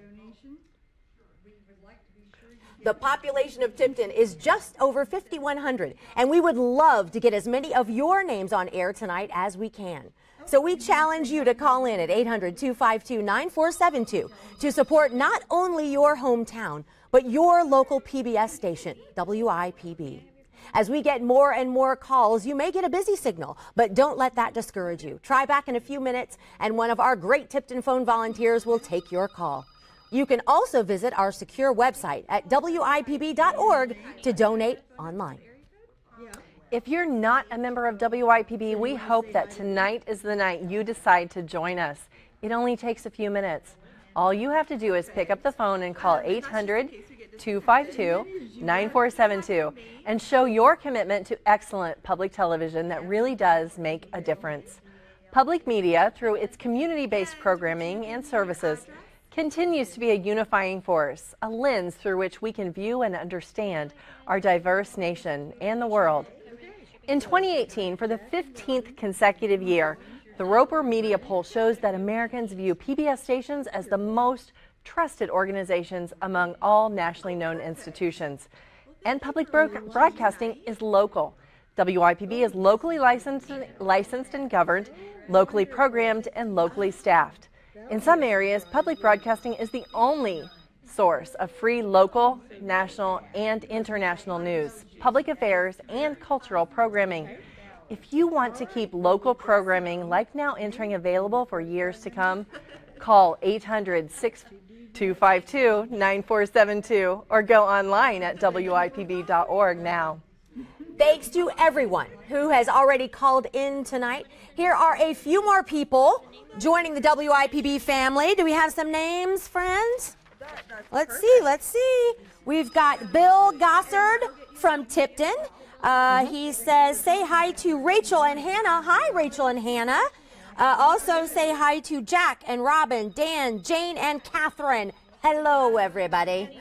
The population of Tipton is just over 5,100, and we would love to get as many of your names on air tonight as we can. So we challenge you to call in at 800-252-9472 to support not only your hometown, but your local PBS station, WIPB. As we get more and more calls, you may get a busy signal, but don't let that discourage you. Try back in a few minutes, and one of our great Tipton phone volunteers will take your call. You can also visit our secure website at WIPB.org to donate online. If you're not a member of WIPB, we hope that tonight is the night you decide to join us. It only takes a few minutes. All you have to do is pick up the phone and call 800-252-9472 and show your commitment to excellent public television that really does make a difference. Public media, through its community-based programming and services, continues to be a unifying force, a lens through which we can view and understand our diverse nation and the world. In 2018, for the 15th consecutive year, the Roper Media Poll shows that Americans view PBS stations as the most trusted organizations among all nationally known institutions. And public broadcasting is local. WIPB is locally licensed and governed, locally programmed, and locally staffed. In some areas, public broadcasting is the only source of free local, national, and international news, public affairs, and cultural programming. If you want to keep local programming like Now Entering available for years to come, call 800-252-9472 or go online at WIPB.org now. Thanks to everyone who has already called in tonight. Here are a few more people joining the WIPB family. Do we have some names, friends? Let's see. We've got Bill Gossard from Tipton. He says, say hi to Rachel and Hannah. Hi, Rachel and Hannah. Also say hi to Jack and Robin, Dan, Jane, and Catherine. Hello, everybody.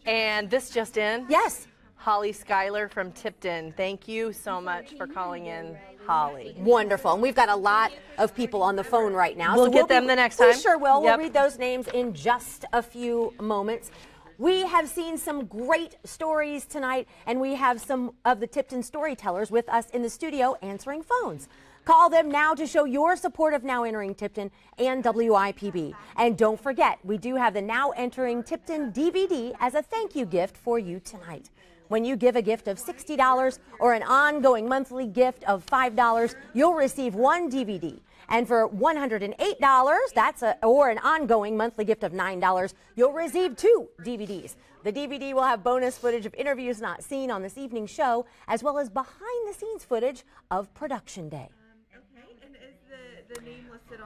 And this just in? Yes. Holly Schuyler from Tipton. Thank you so much for calling in, Holly. Wonderful. And we've got a lot of people on the phone right now. We'll get them the next time. We sure will. Yep. We'll read those names in just a few moments. We have seen some great stories tonight, and we have some of the Tipton storytellers with us in the studio answering phones. Call them now to show your support of Now Entering Tipton and WIPB. And don't forget, we do have the Now Entering Tipton DVD as a thank you gift for you tonight. When you give a gift of $60 or an ongoing monthly gift of $5, you'll receive one DVD. And for $108, or an ongoing monthly gift of $9, you'll receive 2 DVDs. The DVD will have bonus footage of interviews not seen on this evening's show, as well as behind-the-scenes footage of production day.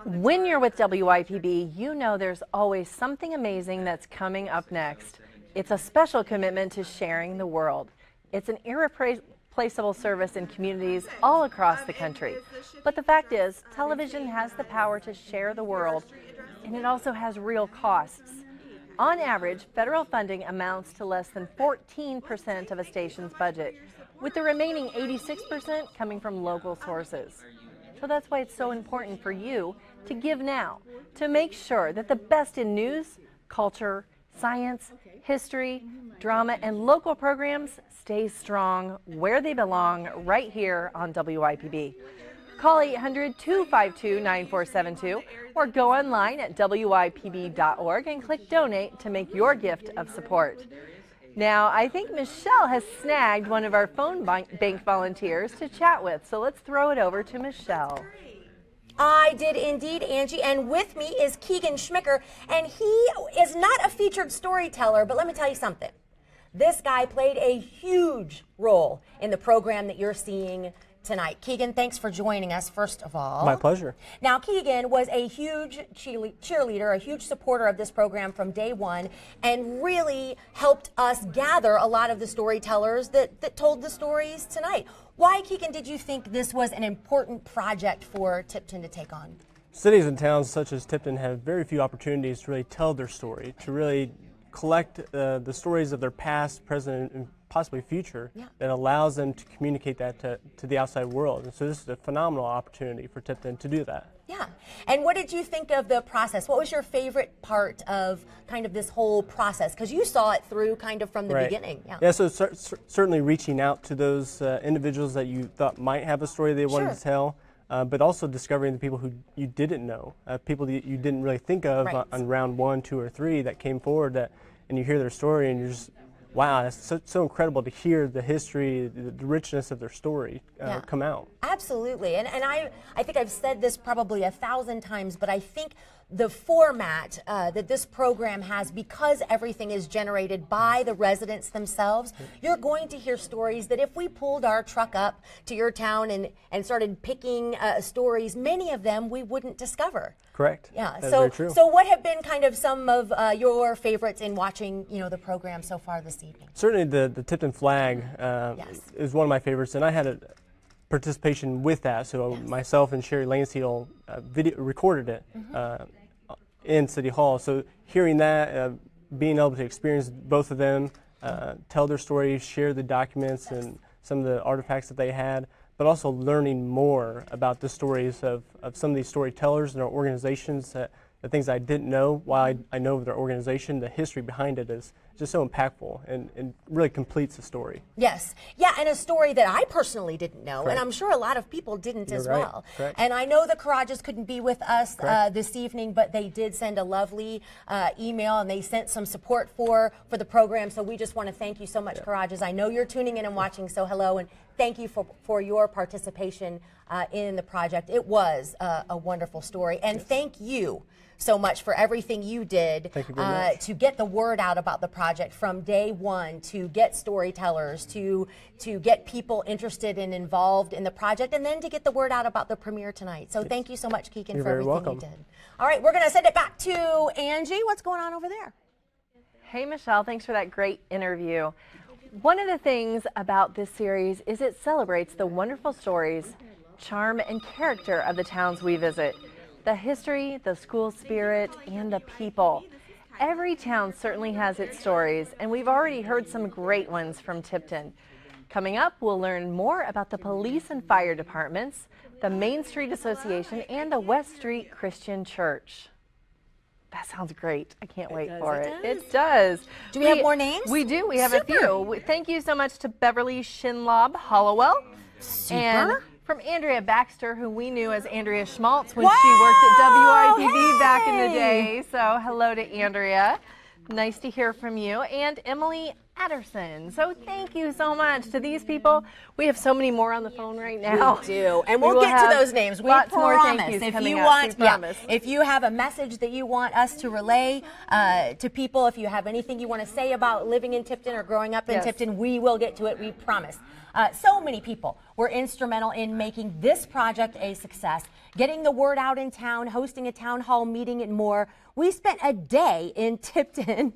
When you're with WIPB, you know there's always something amazing that's coming up next. It's a special commitment to sharing the world. It's an irreplaceable service in communities all across the country. But the fact is, television has the power to share the world, and it also has real costs. On average, federal funding amounts to less than 14% of a station's budget, with the remaining 86% coming from local sources. So that's why it's so important for you to give now, to make sure that the best in news, culture, science, history, drama, and local programs stay strong where they belong, right here on WIPB. Call 800-252-9472 or go online at WIPB.org and click Donate to make your gift of support. Now, I think Michelle has snagged one of our phone bank volunteers to chat with, so let's throw it over to Michelle. I did indeed, Angie, and with me is Keegan Schmicker, and he is not a featured storyteller, but let me tell you something. This guy played a huge role in the program that you're seeing tonight. Keegan, thanks for joining us, first of all. My pleasure. Now, Keegan was a huge cheerleader, a huge supporter of this program from day one, and really helped us gather a lot of the storytellers that told the stories tonight. Why, Keegan, did you think this was an important project for Tipton to take on? Cities and towns such as Tipton have very few opportunities to really tell their story, to really collect the stories of their past, present, and possibly future that allows them to communicate that to the outside world. And so this is a phenomenal opportunity for Tipton to do that. Yeah. And what did you think of the process? What was your favorite part of kind of this whole process? Because you saw it through kind of from the beginning. Yeah, so certainly reaching out to those individuals that you thought might have a story they wanted to tell, but also discovering the people who you didn't know, people that you didn't really think of on round 1, 2, or 3 that came forward, and you hear their story and you're just, wow, that's so incredible to hear the history, the richness of their story come out. Absolutely. And I think I've said this probably 1,000 times, but I think the format that this program has, because everything is generated by the residents themselves, you're going to hear stories that if we pulled our truck up to your town and started picking stories, many of them we wouldn't discover. Correct. Yeah. That's very true. So what have been kind of some of your favorites in watching, the program so far this evening? Certainly the Tipton flag is one of my favorites, and I had a participation with that. So myself and Sherry Lansfield recorded it in City Hall. So hearing that, being able to experience both of them, tell their stories, share the documents and some of the artifacts that they had, but also learning more about the stories of some of these storytellers and our organizations, the things I didn't know, why I know of their organization, the history behind it is just so impactful and really completes the story. Yes. Yeah, and a story that I personally didn't know, Correct. and I'm sure a lot of people didn't You're as right. well. Correct. And I know the Courages couldn't be with us this evening, but they did send a lovely email, and they sent some support for the program, so we just want to thank you so much, Courages. I know you're tuning in and watching, so hello, and thank you for your participation in the project. It was a wonderful story, and thank you so much for everything you did to get the word out about the project from day one, to get storytellers, to get people interested and involved in the project, and then to get the word out about the premiere tonight. So thank you so much, Keegan, for everything you did. All right, we're going to send it back to Angie. What's going on over there? Hey, Michelle, thanks for that great interview. One of the things about this series is it celebrates the wonderful stories, charm, and character of the towns we visit. The history, the school spirit, and the people. Every town certainly has its stories, and we've already heard some great ones from Tipton. Coming up, we'll learn more about the police and fire departments, the Main Street Association, and the West Street Christian Church. That sounds great. I can't wait for it. It does. Do we have more names? We do. We have a few. Thank you so much to Beverly Shinlob Hollowell. And from Andrea Baxter, who we knew as Andrea Schmaltz when she worked at WIPB back in the day. So hello to Andrea. Nice to hear from you. And Emily Adderson. So thank you so much to these people. We have so many more on the phone right now. We do, and we'll get to those names. We lots promise. more thank yous coming up. If you have a message that you want us to relay to people, if you have anything you want to say about living in Tipton or growing up in Tipton, we will get to it. We promise. So many people were instrumental in making this project a success, getting the word out in town, hosting a town hall meeting, and more. We spent a day in Tipton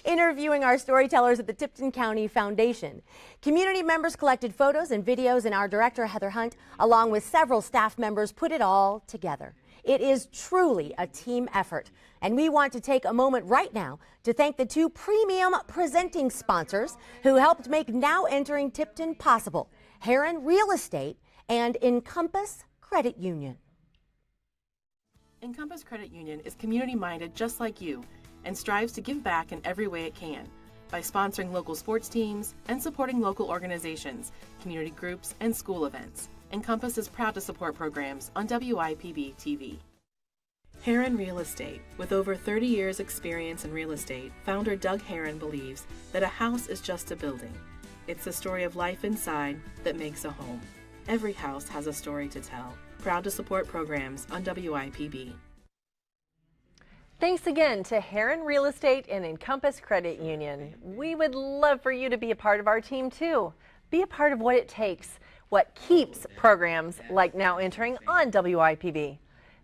interviewing our storytellers at the Tipton County Foundation. Community members collected photos and videos, and our director, Heather Hunt, along with several staff members, put it all together. It is truly a team effort, and we want to take a moment right now to thank the two premium presenting sponsors who helped make Now Entering Tipton possible: Heron Real Estate and Encompass Credit Union. Encompass Credit Union is community-minded just like you and strives to give back in every way it can by sponsoring local sports teams and supporting local organizations, community groups, and school events. Encompass is proud to support programs on WIPB TV. Heron Real Estate. With over 30 years experience in real estate, founder Doug Heron believes that a house is just a building. It's the story of life inside that makes a home. Every house has a story to tell. Proud to support programs on WIPB. Thanks again to Heron Real Estate and Encompass Credit Union. We would love for you to be a part of our team too. Be a part of what it takes. what keeps programs like Now Entering on WIPB.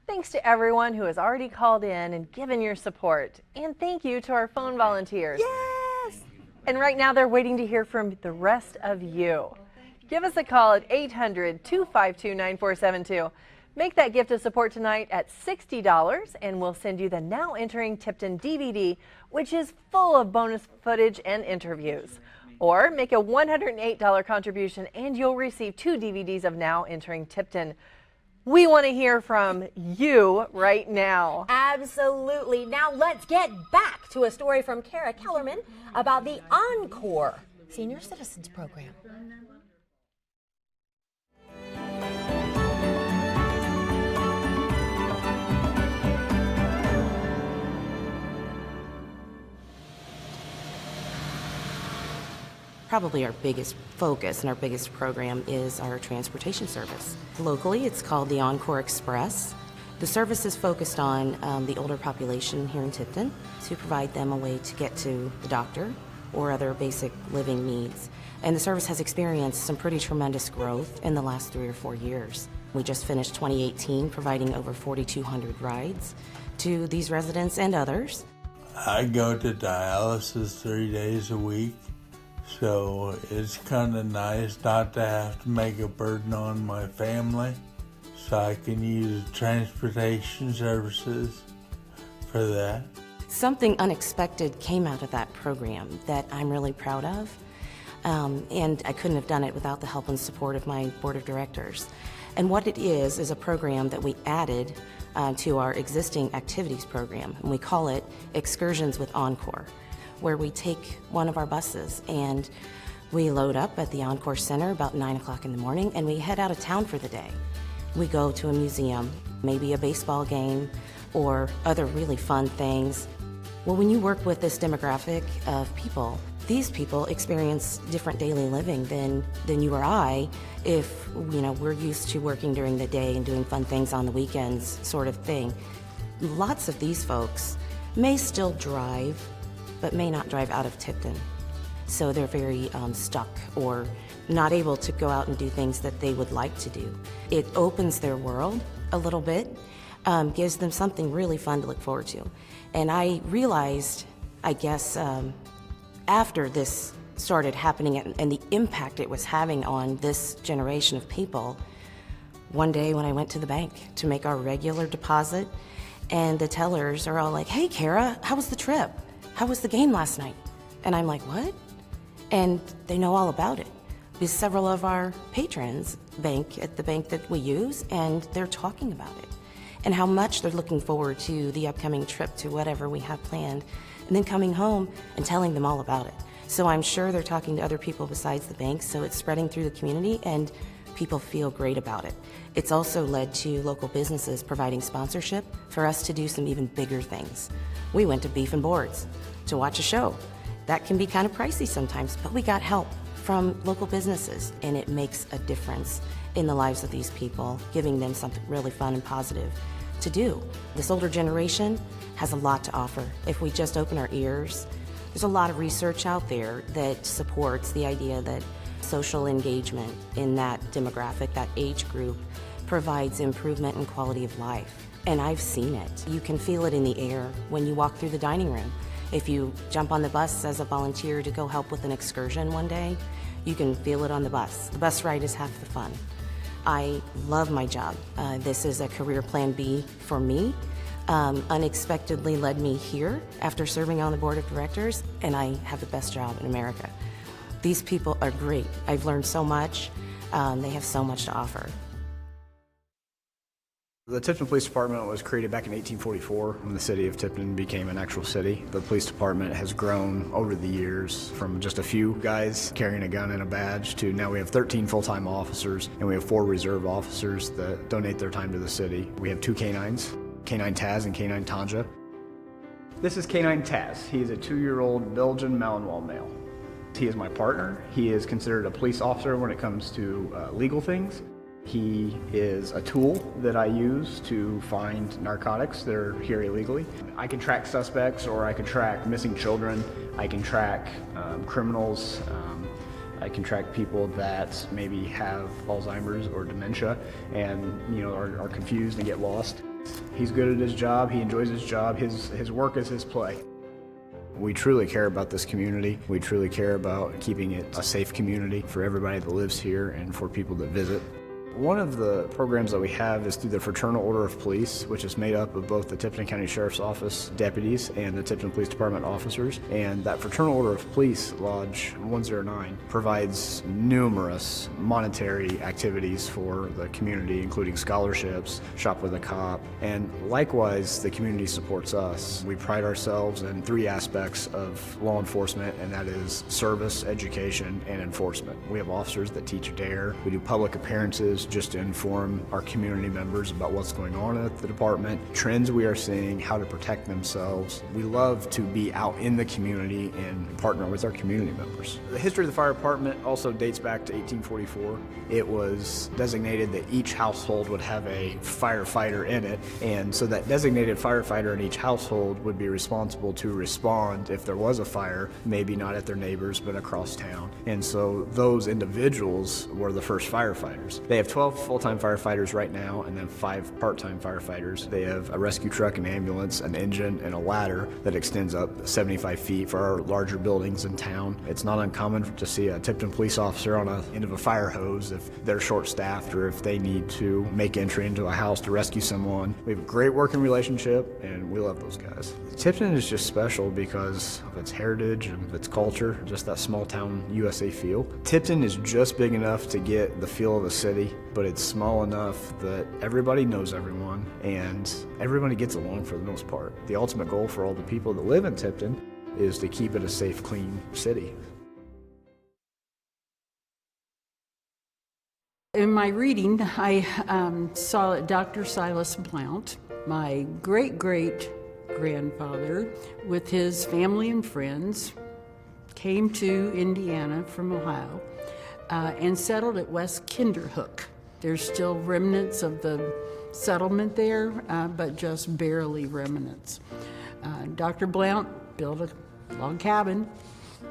Thanks to everyone who has already called in and given your support. And thank you to our phone volunteers. Yes! And right now they're waiting to hear from the rest of you. Give us a call at 800-252-9472. Make that gift of support tonight at $60 and we'll send you the Now Entering Tipton DVD, which is full of bonus footage and interviews. Or make a $108 contribution and you'll receive 2 DVDs of Now Entering Tipton. We want to hear from you right now. Absolutely. Now let's get back to a story from Kara Kellerman about the Encore Senior Citizens Program. Probably our biggest focus and our biggest program is our transportation service. Locally, it's called the Encore Express. The service is focused on the older population here in Tipton to provide them a way to get to the doctor or other basic living needs. And the service has experienced some pretty tremendous growth in the last 3 or 4 years. We just finished 2018 providing over 4,200 rides to these residents and others. I go to dialysis 3 days a week. So it's kind of nice not to have to make a burden on my family, so I can use transportation services for that. Something unexpected came out of that program that I'm really proud of, and I couldn't have done it without the help and support of my board of directors. And what it is a program that we added to our existing activities program, and we call it Excursions with Encore, where we take one of our buses and we load up at the Encore Center about 9 o'clock in the morning and we head out of town for the day. We go to a museum, maybe a baseball game, or other really fun things. Well, when you work with this demographic of people, these people experience different daily living than you or I if, we're used to working during the day and doing fun things on the weekends sort of thing. Lots of these folks may still drive, but may not drive out of Tipton. So they're very stuck or not able to go out and do things that they would like to do. It opens their world a little bit, gives them something really fun to look forward to. And I realized, I guess, after this started happening and the impact it was having on this generation of people, one day when I went to the bank to make our regular deposit, and the tellers are all like, "Hey, Kara, how was the trip? How was the game last night?" And I'm like, "What?" And they know all about it. Because several of our patrons bank at the bank that we use, and they're talking about it. And how much they're looking forward to the upcoming trip to whatever we have planned, and then coming home and telling them all about it. So I'm sure they're talking to other people besides the bank, so it's spreading through the community, and people feel great about it. It's also led to local businesses providing sponsorship for us to do some even bigger things. We went to Beef and Boards to watch a show. That can be kind of pricey sometimes, but we got help from local businesses, and it makes a difference in the lives of these people, giving them something really fun and positive to do. This older generation has a lot to offer. If we just open our ears, there's a lot of research out there that supports the idea that social engagement in that demographic, that age group, provides improvement in quality of life. And I've seen it. You can feel it in the air when you walk through the dining room. If you jump on the bus as a volunteer to go help with an excursion one day, you can feel it on the bus. The bus ride is half the fun. I love my job. This is a career plan B for me. Unexpectedly led me here after serving on the board of directors, and I have the best job in America. These people are great. I've learned so much. They have so much to offer. The Tipton Police Department was created back in 1844 when the city of Tipton became an actual city. The police department has grown over the years from just a few guys carrying a gun and a badge to now we have 13 full-time officers and we have 4 reserve officers that donate their time to the city. We have 2 canines, Canine Taz and Canine Tanja. This is Canine Taz. He is a 2-year-old Belgian Malinois male. He is my partner. He is considered a police officer when it comes to legal things. He is a tool that I use to find narcotics that are here illegally. I can track suspects, or I can track missing children. I can track criminals, I can track people that maybe have Alzheimer's or dementia and are confused and get lost. He's good at his job, he enjoys his job, his work is his play. We truly care about this community. We truly care about keeping it a safe community for everybody that lives here and for people that visit. One of the programs that we have is through the Fraternal Order of Police, which is made up of both the Tipton County Sheriff's Office deputies and the Tipton Police Department officers. And that Fraternal Order of Police, Lodge 109, provides numerous monetary activities for the community, including scholarships, Shop with a Cop, and likewise, the community supports us. We pride ourselves in 3 aspects of law enforcement, and that is service, education, and enforcement. We have officers that teach DARE. We do public appearances just to inform our community members about what's going on at the department, trends we are seeing, how to protect themselves. We love to be out in the community and partner with our community members. The history of the fire department also dates back to 1844. It was designated that each household would have a firefighter in it, and so that designated firefighter in each household would be responsible to respond if there was a fire, maybe not at their neighbors, but across town. And so those individuals were the first firefighters. They have 12 full-time firefighters right now and then 5 part-time firefighters. They have a rescue truck, an ambulance, an engine, and a ladder that extends up 75 feet for our larger buildings in town. It's not uncommon to see a Tipton police officer on the end of a fire hose if they're short-staffed or if they need to make entry into a house to rescue someone. We have a great working relationship and we love those guys. Tipton is just special because of its heritage and of its culture, just that small town USA feel. Tipton is just big enough to get the feel of a city, but it's small enough that everybody knows everyone and everybody gets along for the most part. The ultimate goal for all the people that live in Tipton is to keep it a safe, clean city. In my reading, I saw Dr. Silas Blount, my great-great-grandfather, with his family and friends, came to Indiana from Ohio and settled at West Kinderhook. There's still remnants of the settlement there, but just barely remnants. Dr. Blount built a log cabin,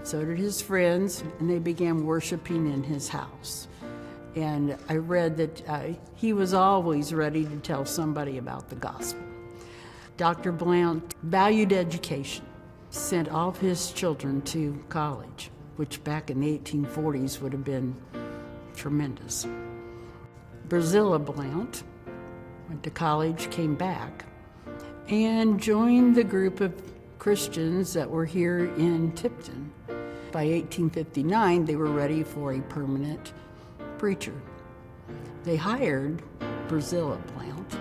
so did his friends, and they began worshiping in his house. And I read that he was always ready to tell somebody about the gospel. Dr. Blount valued education, sent all of his children to college, which back in the 1840s would have been tremendous. Brazilla Blount went to college, came back, and joined the group of Christians that were here in Tipton. By 1859, they were ready for a permanent preacher. They hired Brazilla Blount,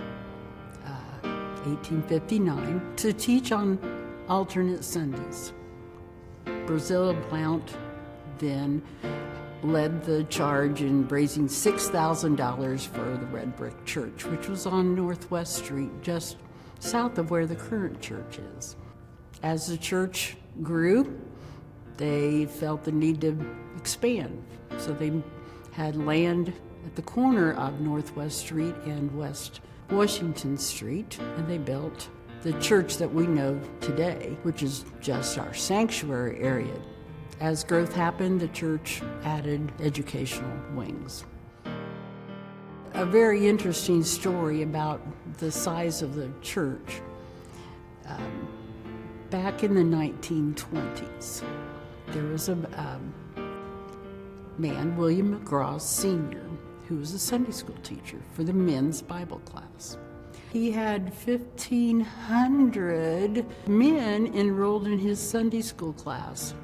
1859, to teach on alternate Sundays. Brazilla Blount then led the charge in raising $6,000 for the Red Brick Church, which was on Northwest Street, just south of where the current church is. As the church grew, they felt the need to expand, so they had land at the corner of Northwest Street and West Washington Street, and they built the church that we know today, which is just our sanctuary area. As growth happened, the church added educational wings. A very interesting story about the size of the church. Back in the 1920s, there was a man, William McGraw Sr., who was a Sunday school teacher for the men's Bible class. He had 1,500 men enrolled in his Sunday school class.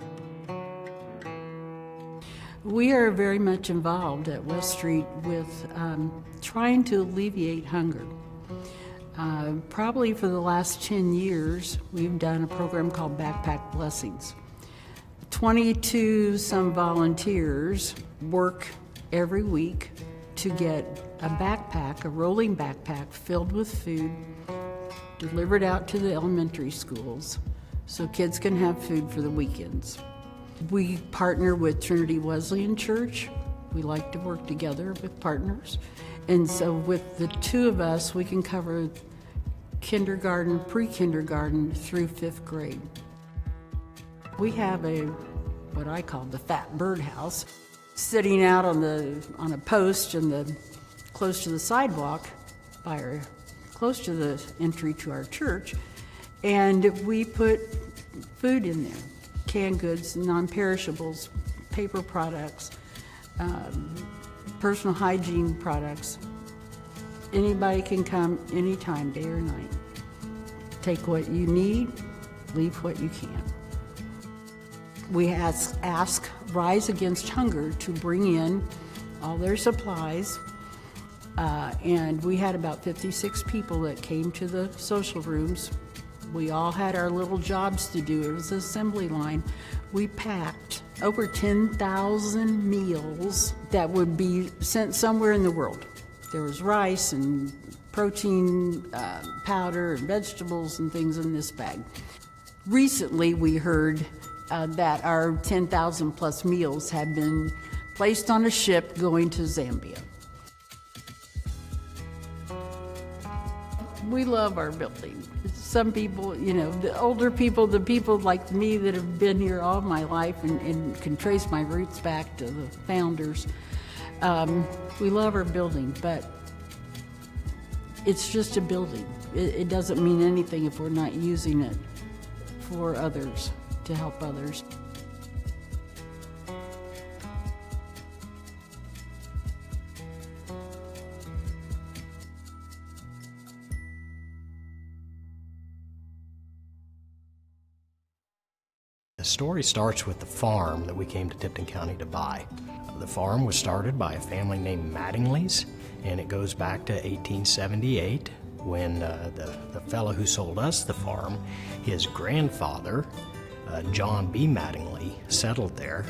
We are very much involved at West Street with trying to alleviate hunger. Probably for the last 10 years, we've done a program called Backpack Blessings. 22 some volunteers work every week to get a backpack, a rolling backpack filled with food, delivered out to the elementary schools so kids can have food for the weekends. We partner with Trinity Wesleyan Church. We like to work together with partners. And so with the two of us, we can cover kindergarten, pre-kindergarten through 5th grade. We have what I call the Fat Bird House. sitting out on a post close to the sidewalk, close to the entry to our church, and we put food in there, canned goods, non-perishables, paper products, personal hygiene products. Anybody can come anytime, day or night. Take what you need, leave what you can. We ask Rise Against Hunger to bring in all their supplies, and we had about 56 people that came to the social rooms. We all had our little jobs to do. It was an assembly line. We packed over 10,000 meals that would be sent somewhere in the world. There was rice and protein powder and vegetables and things in this bag. Recently, we heard that our 10,000 plus meals had been placed on a ship going to Zambia. We love our building. Some people, the older people, the people like me that have been here all my life and can trace my roots back to the founders, we love our building, but it's just a building. It doesn't mean anything if we're not using it for others, to help others. The story starts with the farm that we came to Tipton County to buy. The farm was started by a family named Mattingly's, and it goes back to 1878 when the fellow who sold us the farm, his grandfather, John B. Mattingly, settled there,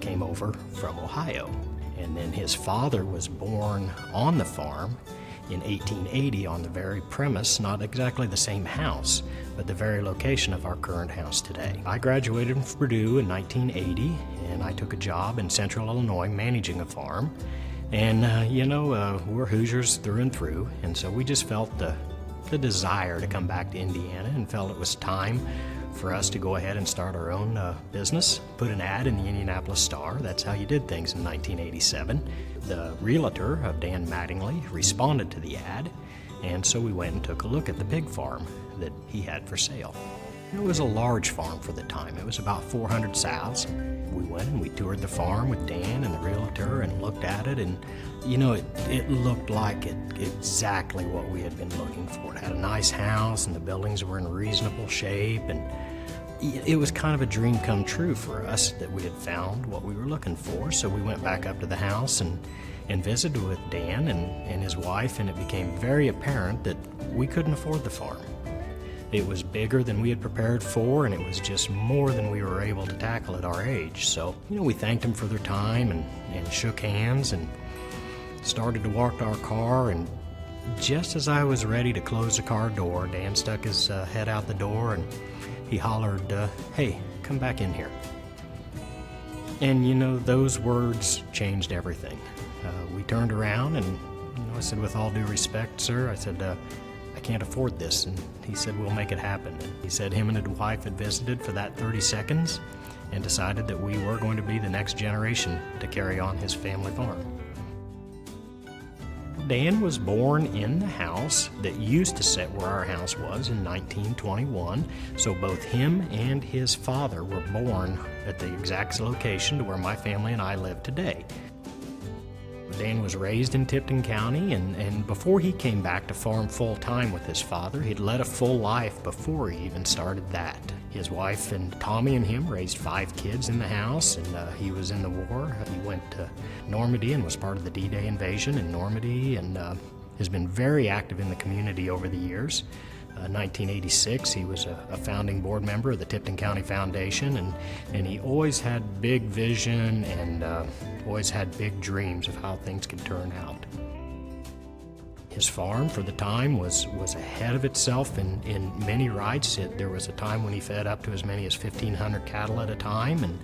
came over from Ohio. And then his father was born on the farm in 1880 on the very premise, not exactly the same house, but the very location of our current house today. I graduated from Purdue in 1980, and I took a job in Central Illinois managing a farm. And, we're Hoosiers through and through, and so we just felt the desire to come back to Indiana and felt it was time for us to go ahead and start our own business, put an ad in the Indianapolis Star. That's how you did things in 1987. The realtor of Dan Mattingly responded to the ad, and so we went and took a look at the pig farm that he had for sale. It was a large farm for the time. It was about 400 sows. We went and we toured the farm with Dan and the realtor and looked at it, and it looked like exactly what we had been looking for. It had a nice house and the buildings were in reasonable shape, and it was kind of a dream come true for us that we had found what we were looking for. So we went back up to the house and visited with Dan and his wife, and it became very apparent that we couldn't afford the farm. It was bigger than we had prepared for, and it was just more than we were able to tackle at our age. So, we thanked them for their time and shook hands and started to walk to our car, and just as I was ready to close the car door, Dan stuck his head out the door and he hollered, "Hey, come back in here." And those words changed everything. We turned around and I said, "With all due respect, sir," I said, "I can't afford this." And he said, "We'll make it happen." And he said him and his wife had visited for that 30 seconds and decided that we were going to be the next generation to carry on his family farm. Dan was born in the house that used to sit where our house was in 1921, so both him and his father were born at the exact location to where my family and I live today. Dan was raised in Tipton County, and before he came back to farm full-time with his father, he'd led a full life before he even started that. His wife and Tommy and him raised 5 kids in the house, and he was in the war. He went to Normandy and was part of the D-Day invasion in Normandy, and has been very active in the community over the years. 1986, he was a founding board member of the Tipton County Foundation, and he always had big vision and always had big dreams of how things could turn out. His farm, for the time, was ahead of itself in many rights. There was a time when he fed up to as many as 1,500 cattle at a time, and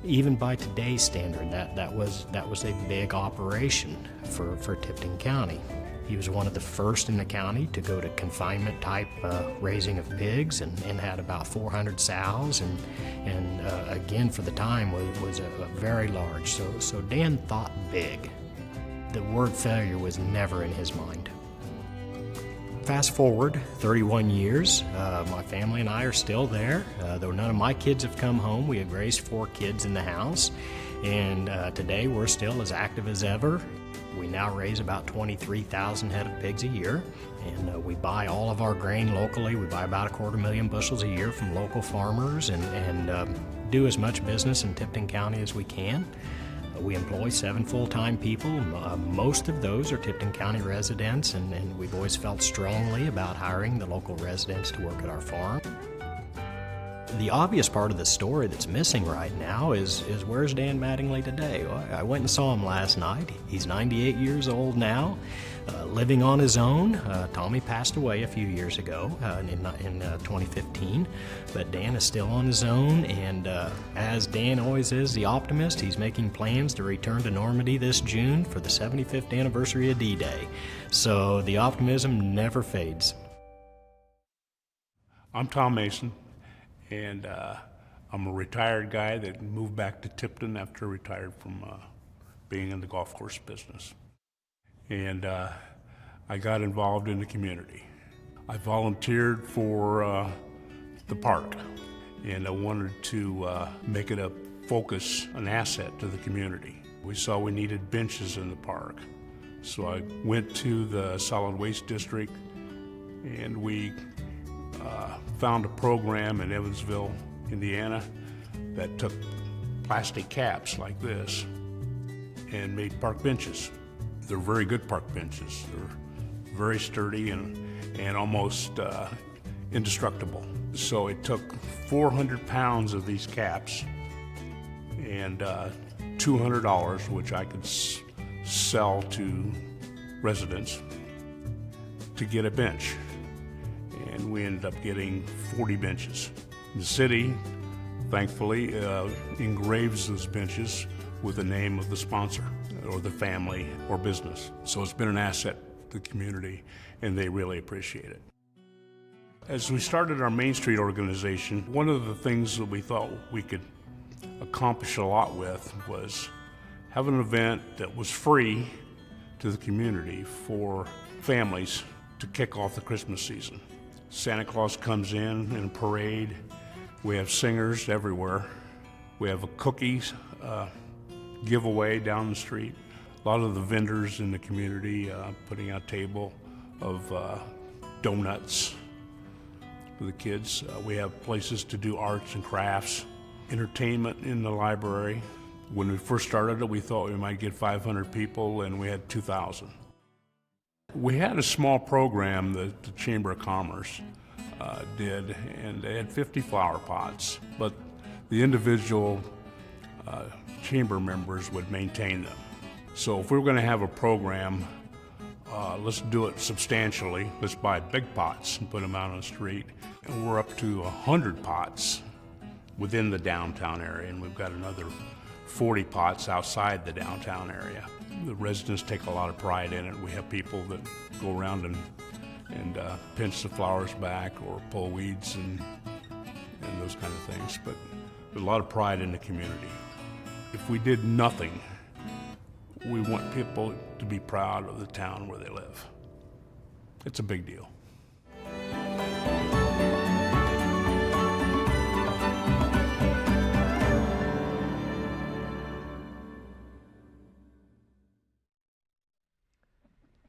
even by today's standard, that was a big operation for Tipton County. He was one of the first in the county to go to confinement type raising of pigs and had about 400 sows and again for the time was a very large. So Dan thought big. The word failure was never in his mind. Fast forward 31 years, my family and I are still there. Though none of my kids have come home, we have raised 4 kids in the house, and today we're still as active as ever. We now raise about 23,000 head of pigs a year, and we buy all of our grain locally. We buy about 250,000 bushels a year from local farmers and do as much business in Tipton County as we can. We employ 7 full-time people. Most of those are Tipton County residents, and we've always felt strongly about hiring the local residents to work at our farm. The obvious part of the story that's missing right now is where's Dan Mattingly today? Well, I went and saw him last night. He's 98 years old now, living on his own. Tommy passed away a few years ago in 2015, but Dan is still on his own, and as Dan always is, the optimist, he's making plans to return to Normandy this June for the 75th anniversary of D-Day. So the optimism never fades. I'm Tom Mason. And I'm a retired guy that moved back to Tipton after I retired from being in the golf course business. And I got involved in the community. I volunteered for the park, and I wanted to make it a focus, an asset to the community. We saw we needed benches in the park. So I went to the solid waste district, and we found a program in Evansville, Indiana, that took plastic caps like this and made park benches. They're very good park benches. They're very sturdy and almost indestructible. So it took 400 pounds of these caps and $200, which I could sell to residents, to get a bench. And we ended up getting 40 benches. The city, thankfully, engraves those benches with the name of the sponsor or the family or business. So it's been an asset to the community, and they really appreciate it. As we started our Main Street organization, one of the things that we thought we could accomplish a lot with was have an event that was free to the community for families to kick off the Christmas season. Santa Claus comes in a parade. We have singers everywhere. We have a cookies giveaway down the street. A lot of the vendors in the community putting out a table of donuts for the kids. We have places to do arts and crafts, entertainment in the library. When we first started it, we thought we might get 500 people, and we had 2,000. We had a small program that the Chamber of Commerce did, and they had 50 flower pots, but the individual chamber members would maintain them. So if we were going to have a program, let's do it substantially. Let's buy big pots and put them out on the street. And we're up to 100 pots within the downtown area, and we've got another 40 pots outside the downtown area. The residents take a lot of pride in it. We have people that go around and pinch the flowers back or pull weeds and those kind of things. But there's a lot of pride in the community. If we did nothing, we want people to be proud of the town where they live. It's a big deal.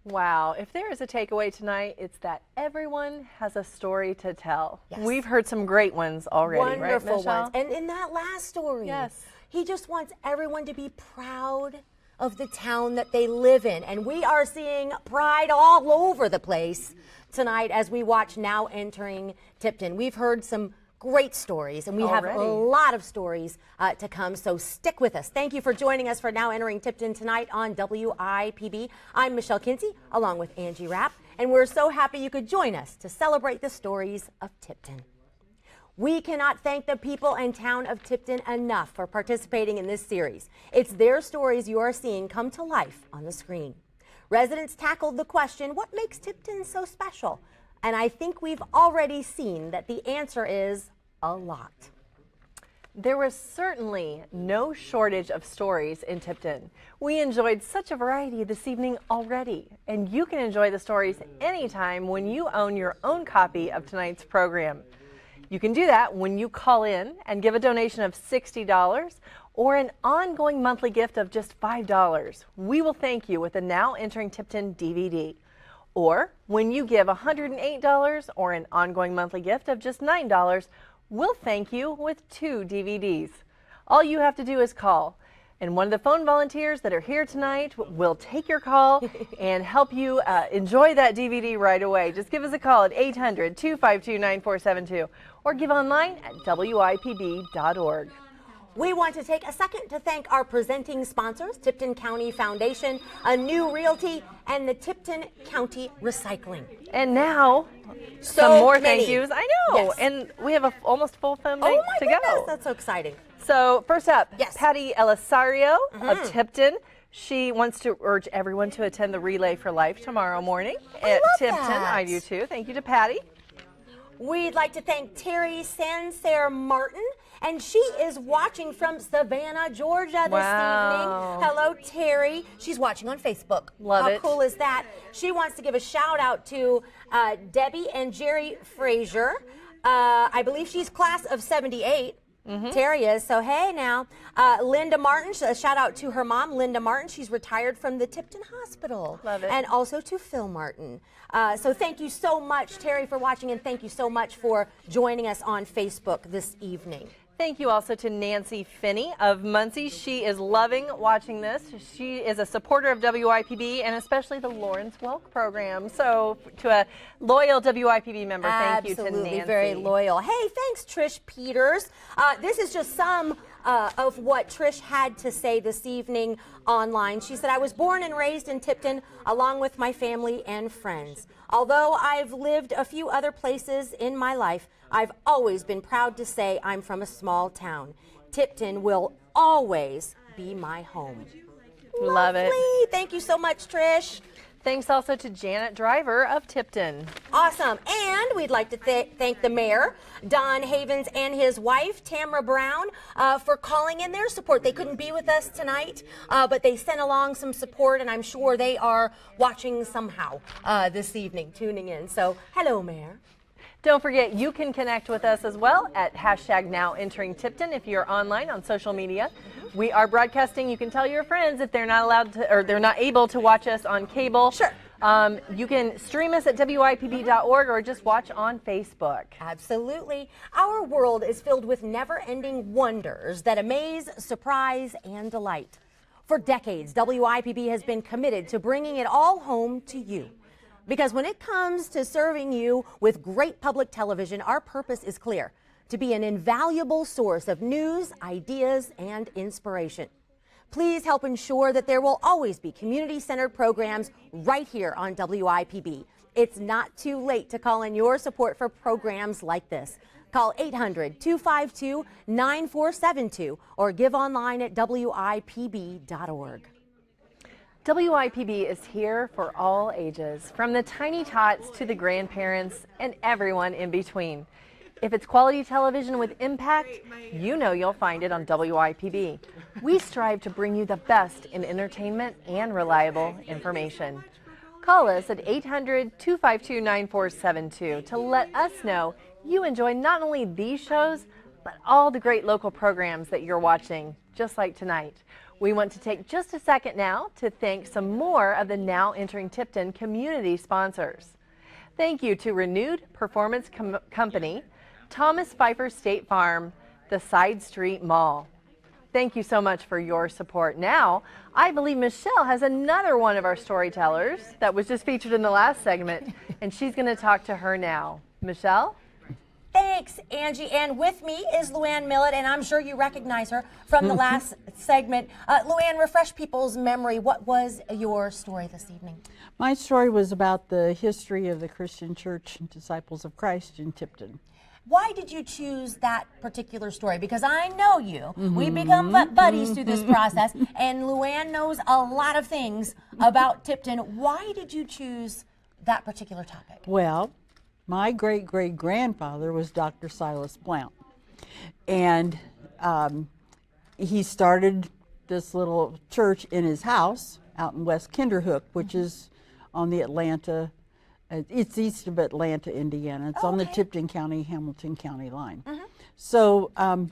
Wow, if there is a takeaway tonight, it's that everyone has a story to tell. Yes. We've heard some great ones already, Wonderful right, Michelle? ones. And in that last story, yes, he just wants everyone to be proud of the town that they live in. And we are seeing pride all over the place tonight as we watch Now Entering Tipton. We've heard some great stories, and we have a lot of stories to come, so stick with us. Thank you for joining us for Now Entering Tipton tonight on WIPB. I'm Michelle Kinsey, along with Angie Rapp, and we're so happy you could join us to celebrate the stories of Tipton. We cannot thank the people and town of Tipton enough for participating in this series. It's their stories you are seeing come to life on the screen. Residents tackled the question, what makes Tipton so special? And I think we've already seen that the answer is a lot. There was certainly no shortage of stories in Tipton. We enjoyed such a variety this evening already, and you can enjoy the stories anytime when you own your own copy of tonight's program. You can do that when you call in and give a donation of $60 or an ongoing monthly gift of just $5. We will thank you with a Now Entering Tipton DVD. Or when you give $108 or an ongoing monthly gift of just $9, we'll thank you with 2 DVDs. All you have to do is call, and one of the phone volunteers that are here tonight will take your call and help you enjoy that DVD right away. Just give us a call at 800-252-9472 or give online at WIPB.org. We want to take a second to thank our presenting sponsors, Tipton County Foundation, A New Realty, and the Tipton County Recycling. And now, So some more many. thank yous. I know. Yes. And we have a almost full phone Oh bank my to goodness, go. that's so exciting. So first up, Yes. Patty Elisario of Mhm. Tipton. She wants to urge everyone to attend the Relay for Life tomorrow morning I at love Tipton. that. I do too. Thank you to Patty. We'd like to thank Terry Sancerre Martin, and she is watching from Savannah, Georgia this Wow. evening. Hello, Terry. She's watching on Facebook. Love How it. cool is that? She wants to give a shout out to Debbie and Jerry Frazier. I believe she's class of 78. Terry is. So, hey now. Linda Martin, a shout out to her mom, Linda Martin. She's retired from the Tipton Hospital. Love it. And also to Phil Martin. So thank you so much, Terry, for watching, and thank you so much for joining us on Facebook this evening. Thank you also to Nancy Finney of Muncie. She is loving watching this. She is a supporter of WIPB and especially the Lawrence Welk program. So to a loyal WIPB member, thank you to Nancy. Absolutely, very loyal. Hey, thanks, Trish Peters. This is just some of what Trish had to say this evening online. She said, I was born and raised in Tipton along with my family and friends. Although I've lived a few other places in my life, I've always been proud to say I'm from a small town. Tipton will always be my home. Love it. Lovely. Thank you so much, Trish. Thanks also to Janet Driver of Tipton. Awesome. And we'd like to thank the mayor, Don Havens, and his wife, Tamara Brown, for calling in their support. They couldn't be with us tonight, but they sent along some support, and I'm sure they are watching somehow this evening, tuning in. So, hello, Mayor. Don't forget, you can connect with us as well at #NowEnteringTipton if you're online on social media. We are broadcasting. You can tell your friends if they're not allowed to, or they're not able to watch us on cable. Sure. You can stream us at WIPB.org or just watch on Facebook. Absolutely. Our world is filled with never-ending wonders that amaze, surprise, and delight. For decades, WIPB has been committed to bringing it all home to you. Because when it comes to serving you with great public television, our purpose is clear: to be an invaluable source of news, ideas, and inspiration. Please help ensure that there will always be community-centered programs right here on WIPB. It's not too late to call in your support for programs like this. Call 800-252-9472 or give online at WIPB.org. WIPB is here for all ages, from the tiny tots to the grandparents and everyone in between. If it's quality television with impact, you know you'll find it on WIPB. We strive to bring you the best in entertainment and reliable information. Call us at 800-252-9472 to let us know you enjoy not only these shows, but all the great local programs that you're watching, just like tonight. We want to take just a second now to thank some more of the Now Entering Tipton community sponsors. Thank you to Renewed Performance Company, Thomas Pfeiffer State Farm, the Side Street Mall. Thank you so much for your support. Now, I believe Michelle has another one of our storytellers that was just featured in the last segment, and she's going to talk to her now. Michelle? Thanks, Angie. And with me is Luann Millett, and I'm sure you recognize her from the last segment. Luann, refresh people's memory. What was your story this evening? My story was about the history of the Christian Church and Disciples of Christ in Tipton. Why did you choose that particular story? Because I know you. We become buddies through this process, and Luann knows a lot of things about Tipton. Why did you choose that particular topic? Well, my great-great-grandfather was Dr. Silas Blount, and he started this little church in his house out in West Kinderhook, which is on the Atlanta, it's east of Atlanta, Indiana. It's on the Tipton County, Hamilton County line. So I'm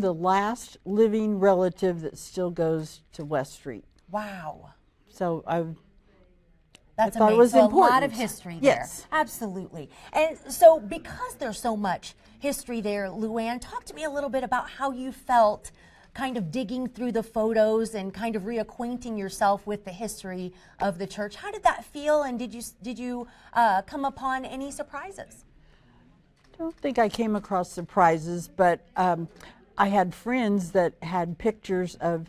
the last living relative that still goes to West Street. Wow. So That's I thought amazing. it was so important. A lot of history there. Yes. Absolutely. And so because there's so much history there, Luann, talk to me a little bit about how you felt kind of digging through the photos and kind of reacquainting yourself with the history of the church. How did that feel, and did you come upon any surprises? I don't think I came across surprises, but I had friends that had pictures of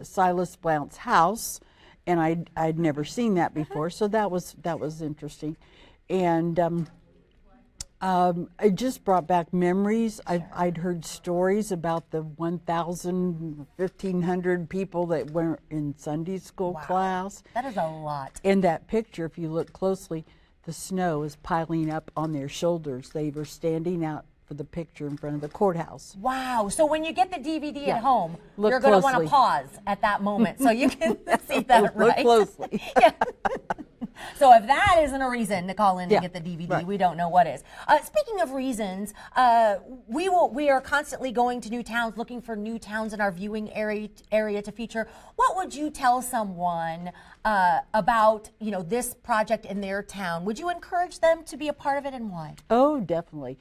Silas Blount's house, and I'd never seen that before, so that was interesting, and it just brought back memories. I'd heard stories about the 1,000, 1,500 people that were in Sunday school class. That is a lot. In that picture, if you look closely, the snow is piling up on their shoulders. They were standing out for the picture in front of the courthouse. Wow. So when you get the DVD at home, Look you're going to want closely. to pause at that moment so you can see that, Look right? closely. Yeah. So if that isn't a reason to call in Yeah, and get the DVD, right. we don't know what is. Speaking of reasons, we are constantly going to new towns, looking for new towns in our viewing area to feature. What would you tell someone about this project in their town? Would you encourage them to be a part of it, and why? Oh, definitely.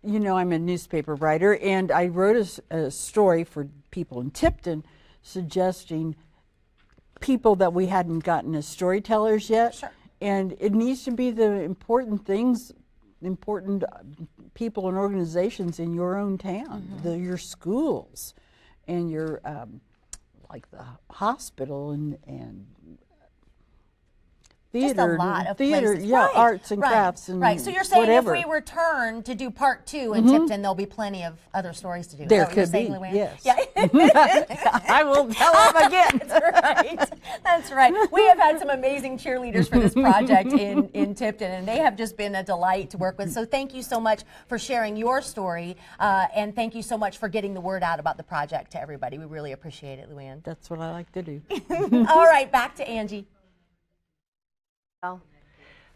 You know, I'm a newspaper writer, and I wrote a story for people in Tipton suggesting people that we hadn't gotten as storytellers yet. Sure. And it needs to be the important things, important people and organizations in your own town, your schools, and your, like the hospital and theater, Just a lot of places. yeah, Right, arts and right, crafts and right. So you're saying whatever. if we return to do part 2 in Tipton, there'll be plenty of other stories to do. Is There that what you're could saying, be, Luann? yes. Yeah. I will tell them again. That's right. That's right. We have had some amazing cheerleaders for this project in Tipton, and they have just been a delight to work with. So thank you so much for sharing your story, and thank you so much for getting the word out about the project to everybody. We really appreciate it, Luann. That's what I like to do. All right, back to Angie.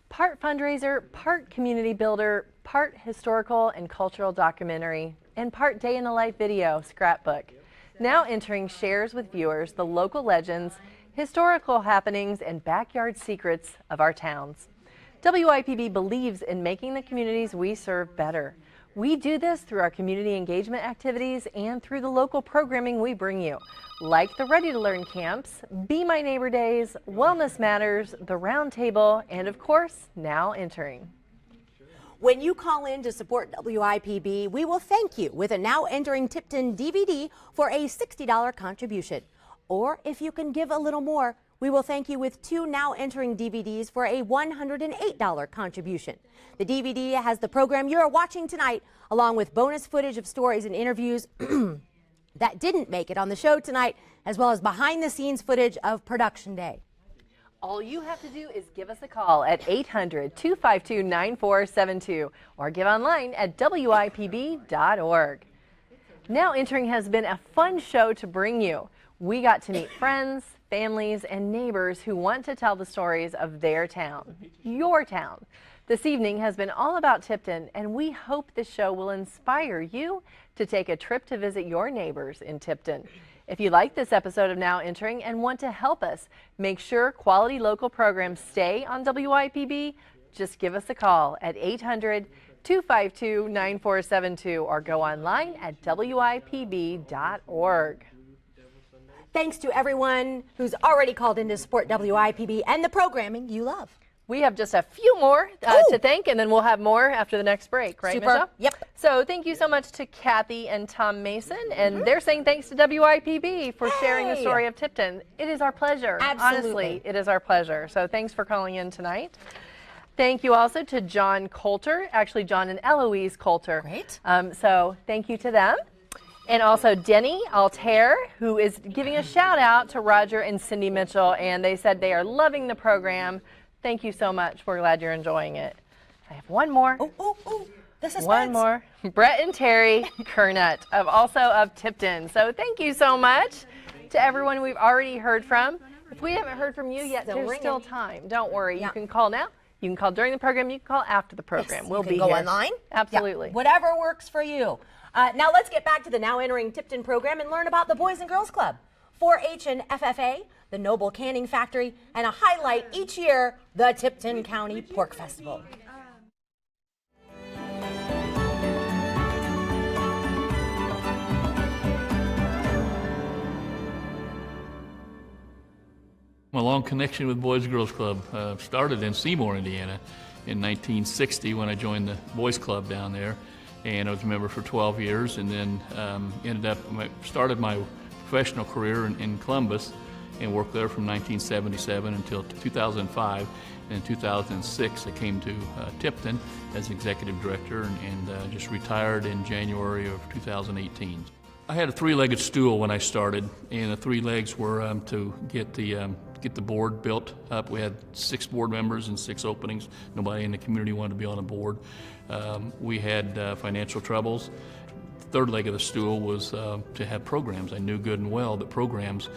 Part fundraiser, part community builder, part historical and cultural documentary, and part day in the life video, scrapbook. Now Entering shares with viewers the local legends, historical happenings, and backyard secrets of our towns. WIPB believes in making the communities we serve better. We do this through our community engagement activities and through the local programming we bring you, like the Ready to Learn camps, Be My Neighbor Days, Wellness Matters, the Round Table, and of course, Now Entering. When you call in to support WIPB, we will thank you with a Now Entering Tipton DVD for a $60 contribution. Or if you can give a little more, we will thank you with 2 Now Entering DVDs for a $108 contribution. The DVD has the program you are watching tonight, along with bonus footage of stories and interviews that didn't make it on the show tonight, as well as behind-the-scenes footage of production day. All you have to do is give us a call at 800-252-9472 or give online at WIPB.org. Now Entering has been a fun show to bring you. We got to meet friends, families, and neighbors who want to tell the stories of their town, your town. This evening has been all about Tipton, and we hope this show will inspire you to take a trip to visit your neighbors in Tipton. If you like this episode of Now Entering and want to help us make sure quality local programs stay on WIPB, just give us a call at 800-252-9472 or go online at WIPB.org. Thanks to everyone who's already called in to support WIPB and the programming you love. We have just a few more to thank, and then we'll have more after the next break, right, Super. Michelle? Yep. So thank you so much to Kathy and Tom Mason, and they're saying thanks to WIPB for sharing the story of Tipton. It is our pleasure. Absolutely. Honestly, it is our pleasure. So thanks for calling in tonight. Thank you also to John Coulter, actually John and Eloise Coulter. Great. So thank you to them. And also Denny Altair, who is giving a shout out to Roger and Cindy Mitchell, and they said they are loving the program. Thank you so much. We're glad you're enjoying it. I have one more. This is one more. Brett and Terry Kernut, also of Tipton. So thank you so much to everyone we've already heard from. If we haven't heard from you yet, there's still time. Don't worry. You can call now. You can call during the program. You can call after the program. Yes, we'll you can be go here. online. Absolutely. Yeah, whatever works for you. Now let's get back to the Now Entering Tipton program and learn about the Boys and Girls Club, 4-H and FFA, the Noble Canning Factory, and a highlight each year, the Tipton County Pork Festival. My long connection with Boys and Girls Club started in Seymour, Indiana in 1960 when I joined the Boys Club down there, and I was a member for 12 years, and then started my professional career in Columbus and worked there from 1977 until 2005. In 2006, I came to Tipton as executive director and just retired in January of 2018. I had a three-legged stool when I started, and the three legs were to get the board built up. We had 6 board members and 6 openings. Nobody in the community wanted to be on the board. We had financial troubles. The third leg of the stool was to have programs. I knew good and well that programs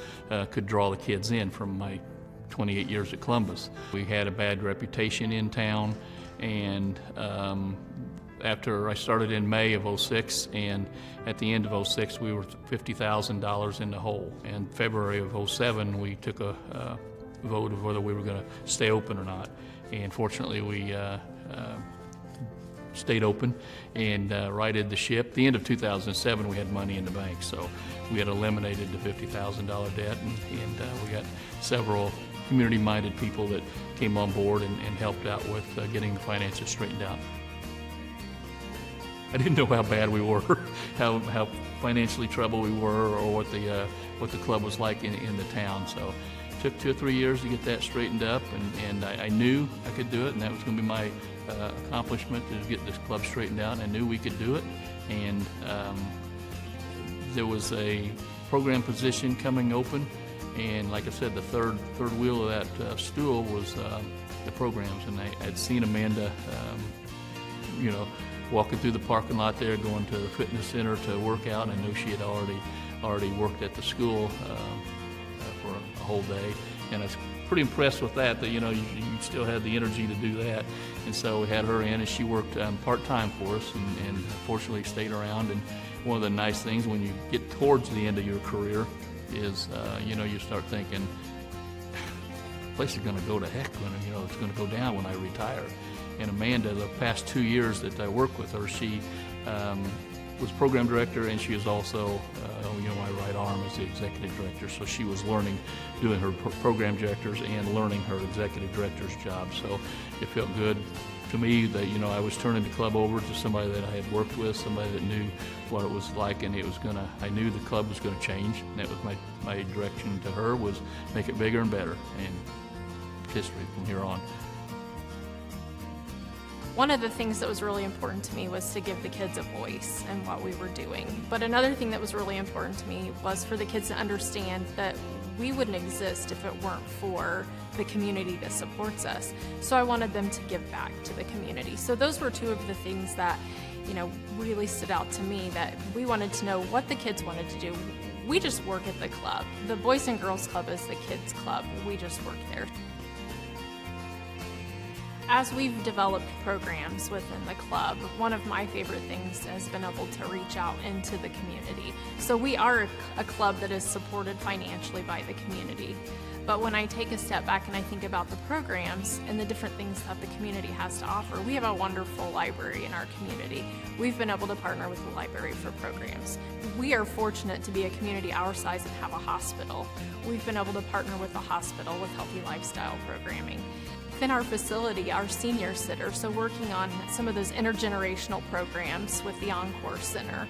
could draw the kids in from my 28 years at Columbus. We had a bad reputation in town, and after I started in May of 06, and at the end of 06 we were $50,000 in the hole. In February of 07 we took a vote of whether we were going to stay open or not, and fortunately we stayed open and righted the ship. At the end of 2007 we had money in the bank, so we had eliminated the $50,000 debt, and we got several community-minded people that came on board and helped out with getting the finances straightened out. I didn't know how bad we were, how financially troubled we were, or what the club was like in the town. So it took 2 or 3 years to get that straightened up, and I knew I could do it, and that was going to be my accomplishment, to get this club straightened out. And I knew we could do it, and there was a program position coming open, and like I said, the third wheel of that stool was the programs, and I'd seen Amanda, walking through the parking lot there, going to the fitness center to work out, and I knew she had already worked at the school for a whole day, and I was pretty impressed with that you still had the energy to do that. And so we had her in, and she worked part-time for us, and fortunately stayed around. And one of the nice things when you get towards the end of your career is you start thinking, the place is going to go to heck when it's going to go down when I retire. And Amanda, the past 2 years that I worked with her, she was program director, and she was also my right arm as the executive director. So she was doing her program directors and learning her executive director's job. So it felt good to me that I was turning the club over to somebody that I had worked with, somebody that knew what it was like, and I knew the club was going to change. And that was my direction to her, was make it bigger and better, and history from here on. One of the things that was really important to me was to give the kids a voice in what we were doing. But another thing that was really important to me was for the kids to understand that we wouldn't exist if it weren't for the community that supports us. So I wanted them to give back to the community. So those were 2 of the things that, really stood out to me, that we wanted to know what the kids wanted to do. We just work at the club. The Boys and Girls Club is the kids' club. We just work there. As we've developed programs within the club, one of my favorite things has been able to reach out into the community. So we are a club that is supported financially by the community. But when I take a step back and I think about the programs and the different things that the community has to offer, we have a wonderful library in our community. We've been able to partner with the library for programs. We are fortunate to be a community our size and have a hospital. We've been able to partner with the hospital with healthy lifestyle programming. Within our facility, our senior center, so working on some of those intergenerational programs with the Encore Center.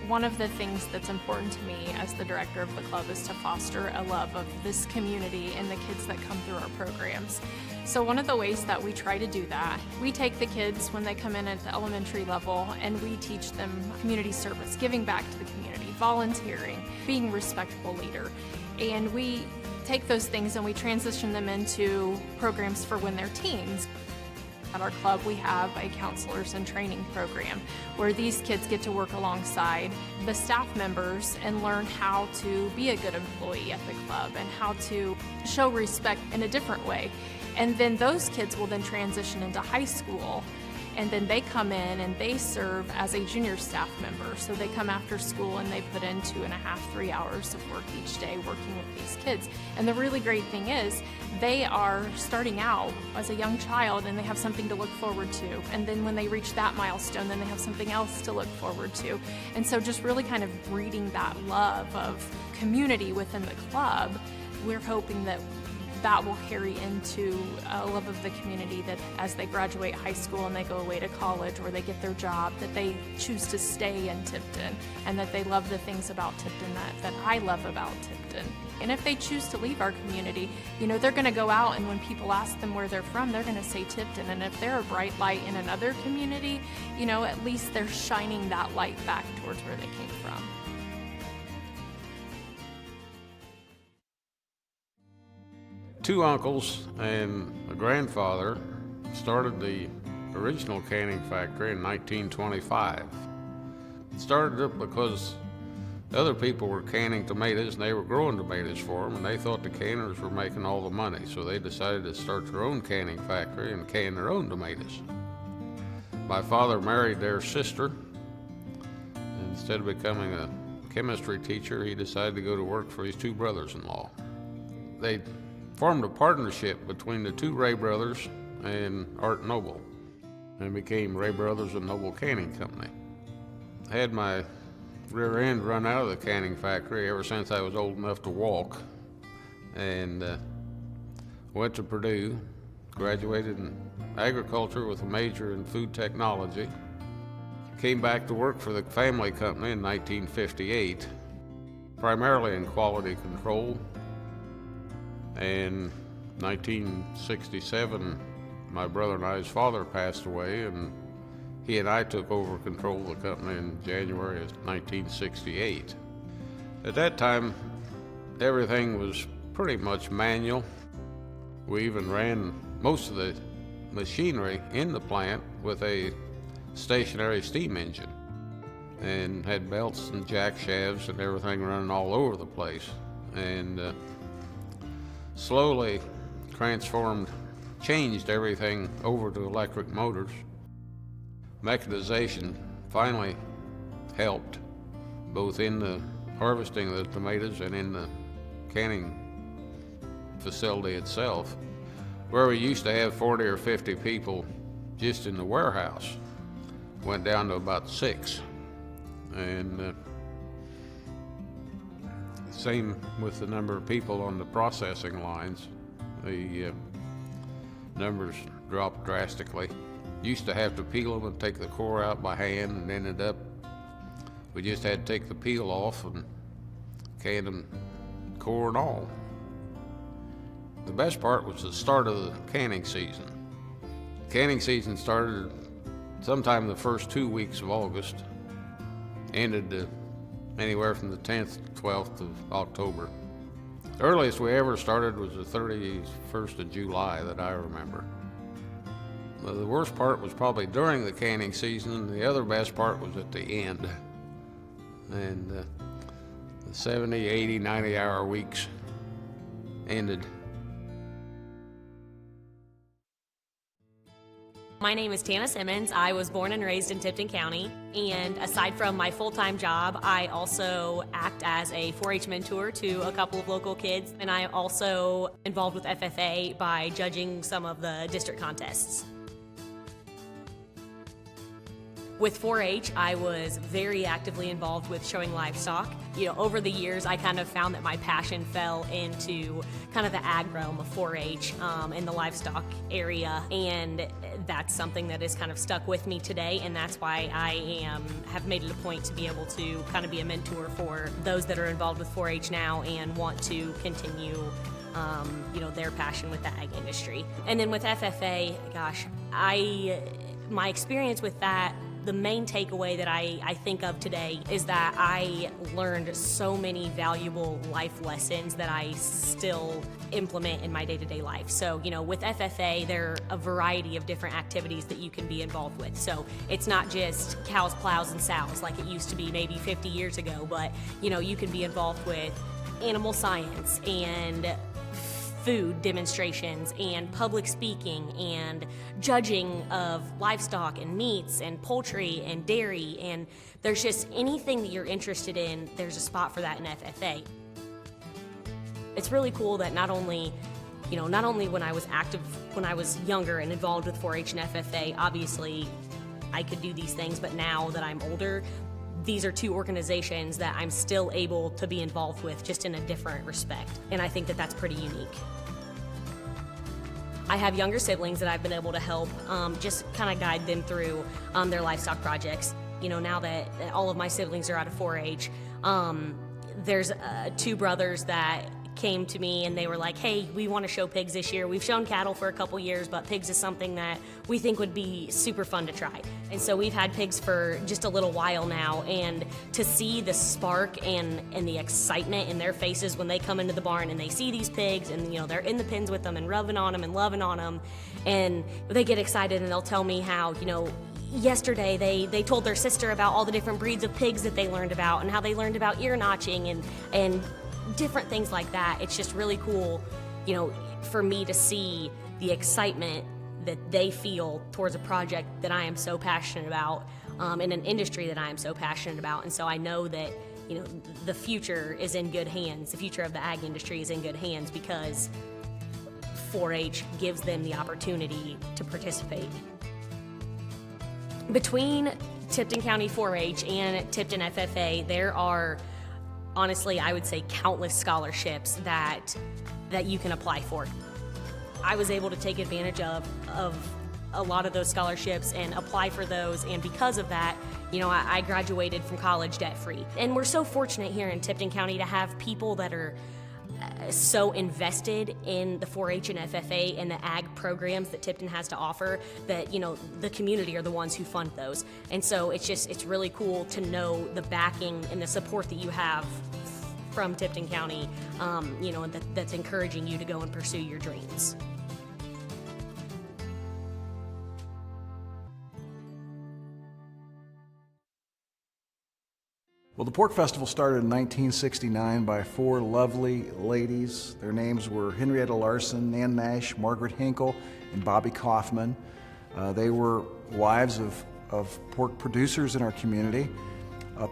One of the things that's important to me as the director of the club is to foster a love of this community and the kids that come through our programs. So one of the ways that we try to do that, we take the kids when they come in at the elementary level and we teach them community service, giving back to the community, volunteering, being a respectful leader. And we take those things and we transition them into programs for when they're teens. At our club, we have a counselors and training program where these kids get to work alongside the staff members and learn how to be a good employee at the club and how to show respect in a different way. And then those kids will then transition into high school, and then they come in and they serve as a junior staff member. So they come after school and they put in 2.5, 3 hours of work each day working with these kids. And the really great thing is they are starting out as a young child and they have something to look forward to. And then when they reach that milestone, then they have something else to look forward to. And so just really kind of breeding that love of community within the club, we're hoping that that will carry into a love of the community, that as they graduate high school and they go away to college or they get their job, that they choose to stay in Tipton and that they love the things about Tipton that I love about Tipton. And if they choose to leave our community, you know, they're going to go out and when people ask them where they're from, they're going to say Tipton. And if they're a bright light in another community, you know, at least they're shining that light back towards where they came from. Two uncles and a grandfather started the original canning factory in 1925. It started up because other people were canning tomatoes and they were growing tomatoes for them, and they thought the canners were making all the money, so they decided to start their own canning factory and can their own tomatoes. My father married their sister. Instead of becoming a chemistry teacher, he decided to go to work for his two brothers-in-law. They formed a partnership between the two Ray brothers and Art Noble and became Ray Brothers and Noble Canning Company. I had my rear end run out of the canning factory ever since I was old enough to walk, and went to Purdue, graduated in agriculture with a major in food technology, came back to work for the family company in 1958, primarily in quality control. In 1967, my brother and I's father passed away, and he and I took over control of the company in January of 1968. At that time, everything was pretty much manual. We even ran most of the machinery in the plant with a stationary steam engine and had belts and jack shafts and everything running all over the place. And slowly changed everything over to electric motors. Mechanization finally helped, both in the harvesting of the tomatoes and in the canning facility itself. Where we used to have 40 or 50 people just in the warehouse, went down to about 6. And same with the number of people on the processing lines. The numbers dropped drastically. Used to have to peel them and take the core out by hand, and ended up we just had to take the peel off and can them core and all. The best part was the start of the canning season. Canning season started sometime the first 2 weeks of August, ended anywhere from the 10th to 12th of October. The earliest we ever started was the 31st of July that I remember. The worst part was probably during the canning season, and the other best part was at the end. And the 70, 80, 90-hour weeks ended. My name is Tana Simmons. I was born and raised in Tipton County, and aside from my full-time job, I also act as a 4-H mentor to a couple of local kids, and I am also involved with FFA by judging some of the district contests. With 4-H, I was very actively involved with showing livestock. You know, over the years, I kind of found that my passion fell into kind of the ag realm of 4-H in the livestock area. And that's something that has kind of stuck with me today, and that's why I have made it a point to be able to kind of be a mentor for those that are involved with 4-H now and want to continue their passion with the ag industry. And then with FFA, gosh, my experience with that, the main takeaway that I think of today is that I learned so many valuable life lessons that I still implement in my day-to-day life. So, with FFA, there are a variety of different activities that you can be involved with. So it's not just cows, plows, and sows like it used to be maybe 50 years ago, but, you can be involved with animal science and food demonstrations and public speaking and judging of livestock and meats and poultry and dairy, and there's just anything that you're interested in, there's a spot for that in FFA. It's really cool that not only when I was active, when I was younger and involved with 4-H and FFA, obviously I could do these things, but now that I'm older, these are two organizations that I'm still able to be involved with, just in a different respect. And I think that that's pretty unique. I have younger siblings that I've been able to help, just kind of guide them through their livestock projects. Now that all of my siblings are out of 4-H, there's 2 brothers that came to me and they were like, hey, we want to show pigs this year. We've shown cattle for a couple years, but pigs is something that we think would be super fun to try. And so we've had pigs for just a little while now, and to see the spark and the excitement in their faces when they come into the barn and they see these pigs and they're in the pens with them and rubbing on them and loving on them, and they get excited and they'll tell me how yesterday they told their sister about all the different breeds of pigs that they learned about and how they learned about ear notching and different things like that. It's just really cool, for me to see the excitement that they feel towards a project that I am so passionate about, in an industry that I am so passionate about. And so I know that, the future is in good hands. The future of the ag industry is in good hands because 4-H gives them the opportunity to participate. Between Tipton County 4-H and Tipton FFA, there are, honestly, I would say countless scholarships that you can apply for. I was able to take advantage of a lot of those scholarships and apply for those, and because of that, I graduated from college debt-free. And we're so fortunate here in Tipton County to have people that are so invested in the 4-H and FFA and the ag programs that Tipton has to offer that, the community are the ones who fund those. And so it's really cool to know the backing and the support that you have from Tipton County, that's encouraging you to go and pursue your dreams. Well, the Pork Festival started in 1969 by 4 lovely ladies. Their names were Henrietta Larson, Nan Nash, Margaret Hinkle, and Bobby Kaufman. They were wives of pork producers in our community.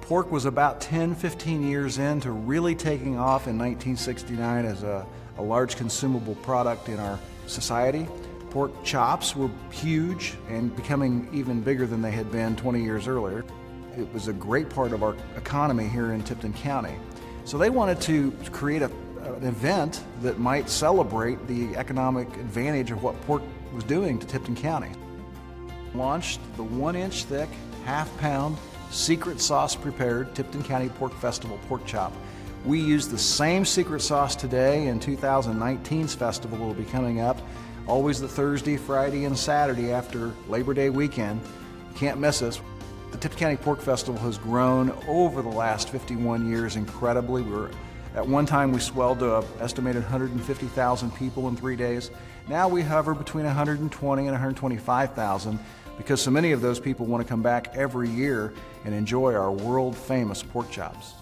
Pork was about 10-15 years into really taking off in 1969 as a large consumable product in our society. Pork chops were huge and becoming even bigger than they had been 20 years earlier. It was a great part of our economy here in Tipton County. So they wanted to create an event that might celebrate the economic advantage of what pork was doing to Tipton County. Launched the 1-inch thick, half-pound, secret sauce prepared Tipton County Pork Festival pork chop. We use the same secret sauce today in 2019's festival that will be coming up, always the Thursday, Friday, and Saturday after Labor Day weekend. You can't miss us. The Tipton County Pork Festival has grown over the last 51 years incredibly. At one time we swelled to an estimated 150,000 people in 3 days. Now we hover between 120 and 125,000 because so many of those people want to come back every year and enjoy our world-famous pork chops.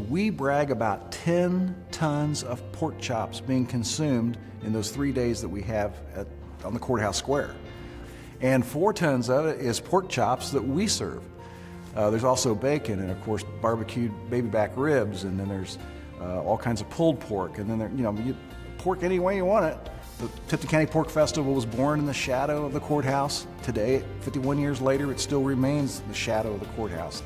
We brag about 10 tons of pork chops being consumed in those 3 days that we have on the courthouse square. And 4 tons of it is pork chops that we serve. There's also bacon and, of course, barbecued baby back ribs, and then there's all kinds of pulled pork, and then pork any way you want it. The Tipton County Pork Festival was born in the shadow of the courthouse. Today, 51 years later, it still remains the shadow of the courthouse.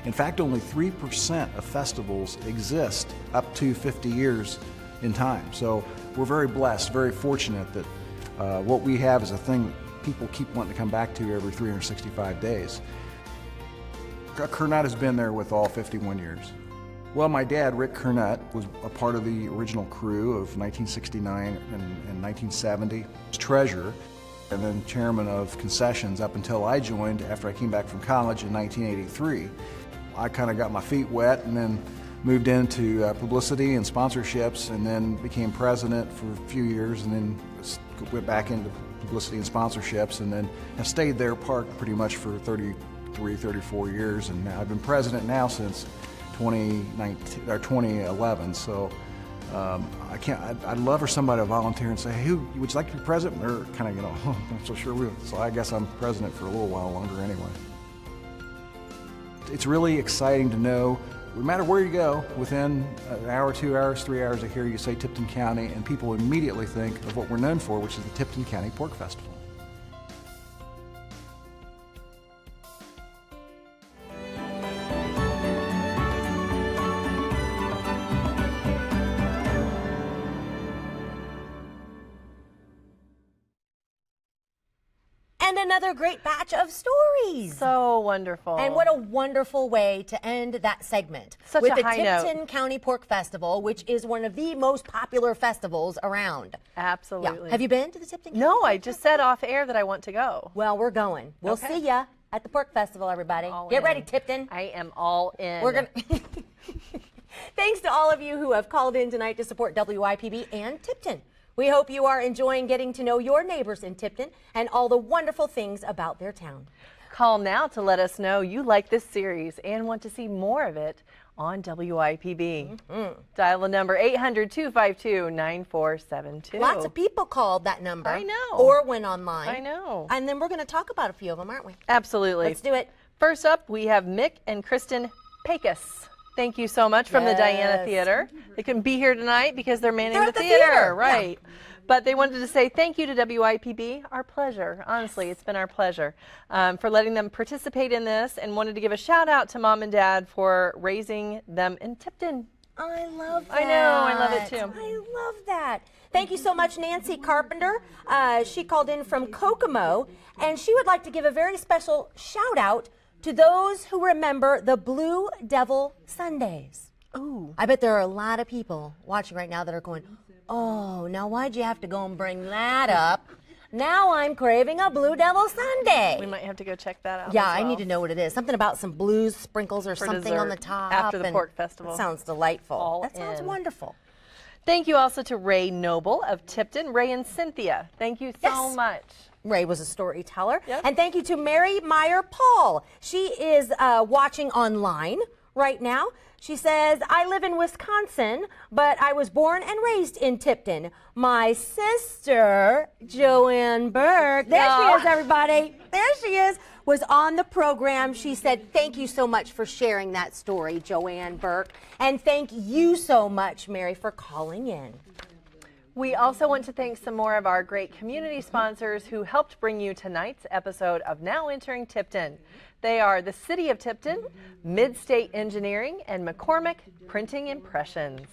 In fact, only 3% of festivals exist up to 50 years in time. So we're very blessed, very fortunate that what we have is a thing people keep wanting to come back to every 365 days. Kernut has been there with all 51 years. Well, my dad, Rick Kernut, was a part of the original crew of 1969 and 1970. He was treasurer and then chairman of concessions up until I joined after I came back from college in 1983. I kind of got my feet wet and then moved into publicity and sponsorships, and then became president for a few years, and then went back into publicity and sponsorships, and then have stayed there parked pretty much for 33, 34 years, and now I've been president now since 2011. So I'd love for somebody to volunteer and say, hey, would you like to be president? Or kind of, I'm not so sure. So I guess I'm president for a little while longer anyway. It's really exciting to know, no matter where you go, within an hour, 2 hours, 3 hours, I hear you say Tipton County, and people immediately think of what we're known for, which is the Tipton County Pork Festival. And another great batch of stories. So wonderful. And what a wonderful way to end that segment. Such with a high the note. Tipton County Pork Festival, which is one of the most popular festivals around. Absolutely. Yeah. Have you been to the Tipton County? No, I just said off air that I want to go. Well, we're going. We'll Okay. see ya at the Pork Festival, everybody. Get in. ready, Tipton. I am all in. We're gonna. Thanks to all of you who have called in tonight to support WIPB and Tipton. We hope you are enjoying getting to know your neighbors in Tipton and all the wonderful things about their town. Call now to let us know you like this series and want to see more of it on WIPB. Dial the number 800-252-9472. Lots of people called that number. I know. Or went online. I know. And then we're going to talk about a few of them, aren't we? Absolutely. Let's do it. First up, we have Mick and Kristen Pecos. Thank you so much from the Diana Yes. Theater. They couldn't be here tonight because they're manning They're the at the theater. theater, Right. But they wanted to say thank you to WIPB. Our pleasure. Honestly, it's been our pleasure for letting them participate in this, and wanted to give a shout out to Mom and Dad for raising them in Tipton. I love that. I know. I love it too. I love that. Thank you so much, Nancy Carpenter. She called in from Kokomo, and she would like to give a very special shout out to those who remember the Blue Devil Sundays. Ooh. I bet there are a lot of people watching right now that are going, oh, now why'd you have to go and bring that up? Now I'm craving a Blue Devil Sundae. We might have to go check that out. Yeah, as I well. need to know what it is. Something about some blues sprinkles or For something on the dessert top. after the and pork festival. That sounds delightful. All that sounds in. wonderful. Thank you also to Ray Noble of Tipton. Ray and Cynthia, thank you so Yes. much. Ray was a storyteller. Yep. And thank you to Mary Meyer Paul. She is watching online right now. She says, I live in Wisconsin, but I was born and raised in Tipton. My sister, Joanne Burke, there she is, everybody. There she is, was on the program. She said, thank you so much for sharing that story, Joanne Burke. And thank you so much, Mary, for calling in. We also want to thank some more of our great community sponsors who helped bring you tonight's episode of Now Entering Tipton. They are the City of Tipton, Mid-State Engineering, and McCormick Printing Impressions.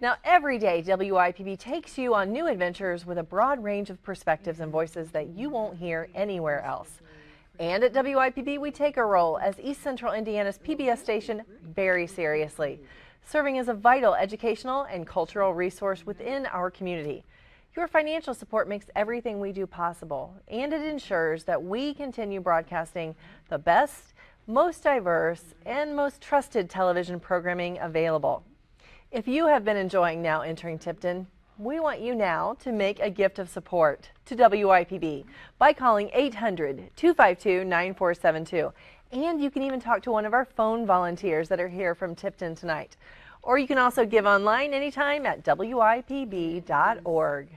Now, every day, WIPB takes you on new adventures with a broad range of perspectives and voices that you won't hear anywhere else. And at WIPB, we take our role as East Central Indiana's PBS station very seriously, serving as a vital educational and cultural resource within our community. Your financial support makes everything we do possible, and it ensures that we continue broadcasting the best, most diverse, and most trusted television programming available. If you have been enjoying Now Entering Tipton, we want you now to make a gift of support to WIPB by calling 800-252-9472. And you can even talk to one of our phone volunteers that are here from Tipton tonight. Or you can also give online anytime at WIPB.org.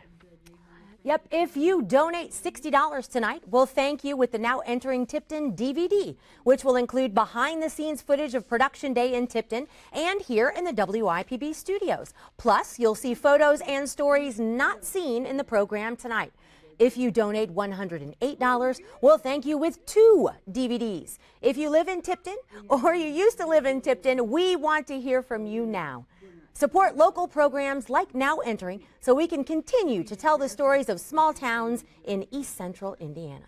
Yep, if you donate $60 tonight, we'll thank you with the Now Entering Tipton DVD, which will include behind-the-scenes footage of production day in Tipton and here in the WIPB studios. Plus, you'll see photos and stories not seen in the program tonight. If you donate $108, we'll thank you with 2 DVDs. If you live in Tipton or you used to live in Tipton, we want to hear from you now. Support local programs like Now Entering so we can continue to tell the stories of small towns in East Central Indiana.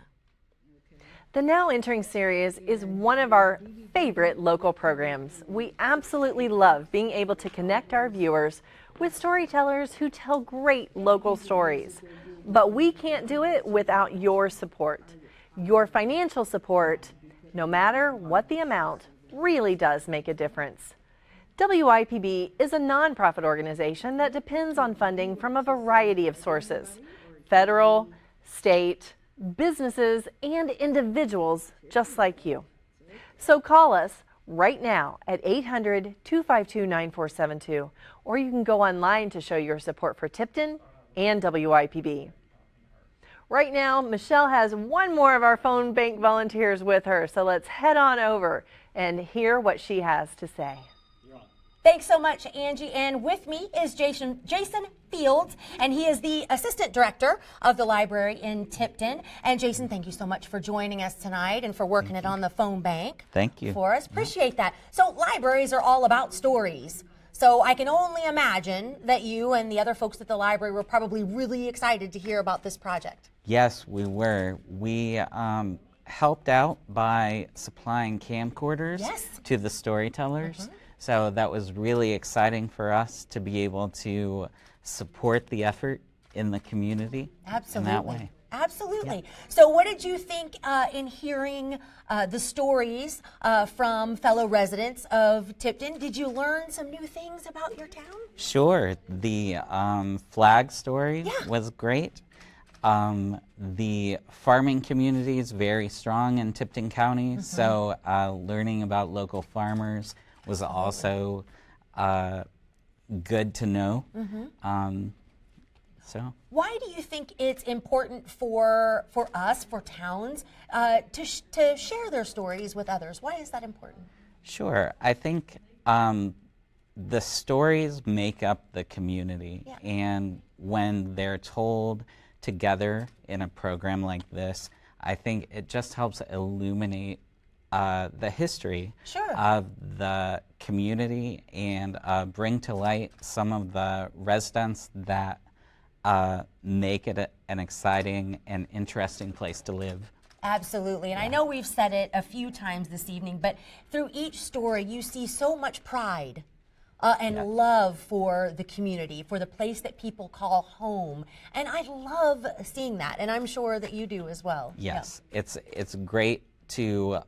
The Now Entering series is one of our favorite local programs. We absolutely love being able to connect our viewers with storytellers who tell great local stories. But we can't do it without your support. Your financial support, no matter what the amount, really does make a difference. WIPB is a nonprofit organization that depends on funding from a variety of sources: federal, state, businesses, and individuals just like you. So call us right now at 800-252-9472, or you can go online to show your support for Tipton and WIPB. Right now, Michelle has one more of our phone bank volunteers with her, so let's head on over and hear what she has to say. Thanks so much, Angie. And with me is Jason Fields, and he is the Assistant Director of the Library in Tipton. And Jason, thank you so much for joining us tonight and for working it on the phone bank. Thank you. For us. Appreciate that. So libraries are all about stories. So I can only imagine that you and the other folks at the library were probably really excited to hear about this project. Yes, we were. We helped out by supplying camcorders to the storytellers. So that was really exciting for us to be able to support the effort in the community in that way. Absolutely. Yeah. So what did you think in hearing the stories from fellow residents of Tipton? Did you learn some new things about your town? Sure. The flag story was great. The farming community is very strong in Tipton County, so learning about local farmers was also good to know. Why do you think it's important for us, for towns, to share their stories with others? Why is that important? Sure. I think the stories make up the community, and when they're told together in a program like this, I think it just helps illuminate the history of the community and bring to light some of the residents that make it an exciting and interesting place to live. Absolutely, and I know we've said it a few times this evening, but through each story you see so much pride and love for the community, for the place that people call home, and I love seeing that, and I'm sure that you do as well. Yes, it's great to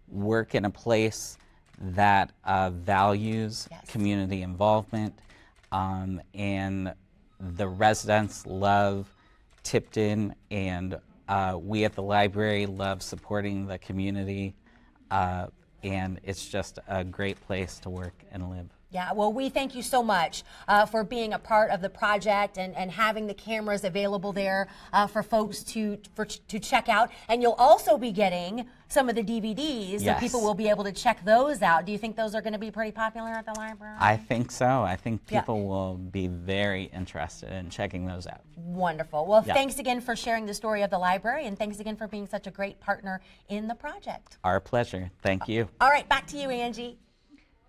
work in a place that values community involvement, and the residents love Tipton, and we at the library love supporting the community, and it's just a great place to work and live. Yeah, well, we thank you so much for being a part of the project and having the cameras available there for folks to check out. And you'll also be getting some of the DVDs, so people will be able to check those out. Do you think those are going to be pretty popular at the library? I think so. I think people will be very interested in checking those out. Wonderful. Well, thanks again for sharing the story of the library, and thanks again for being such a great partner in the project. Our pleasure. Thank you. All right, back to you, Angie.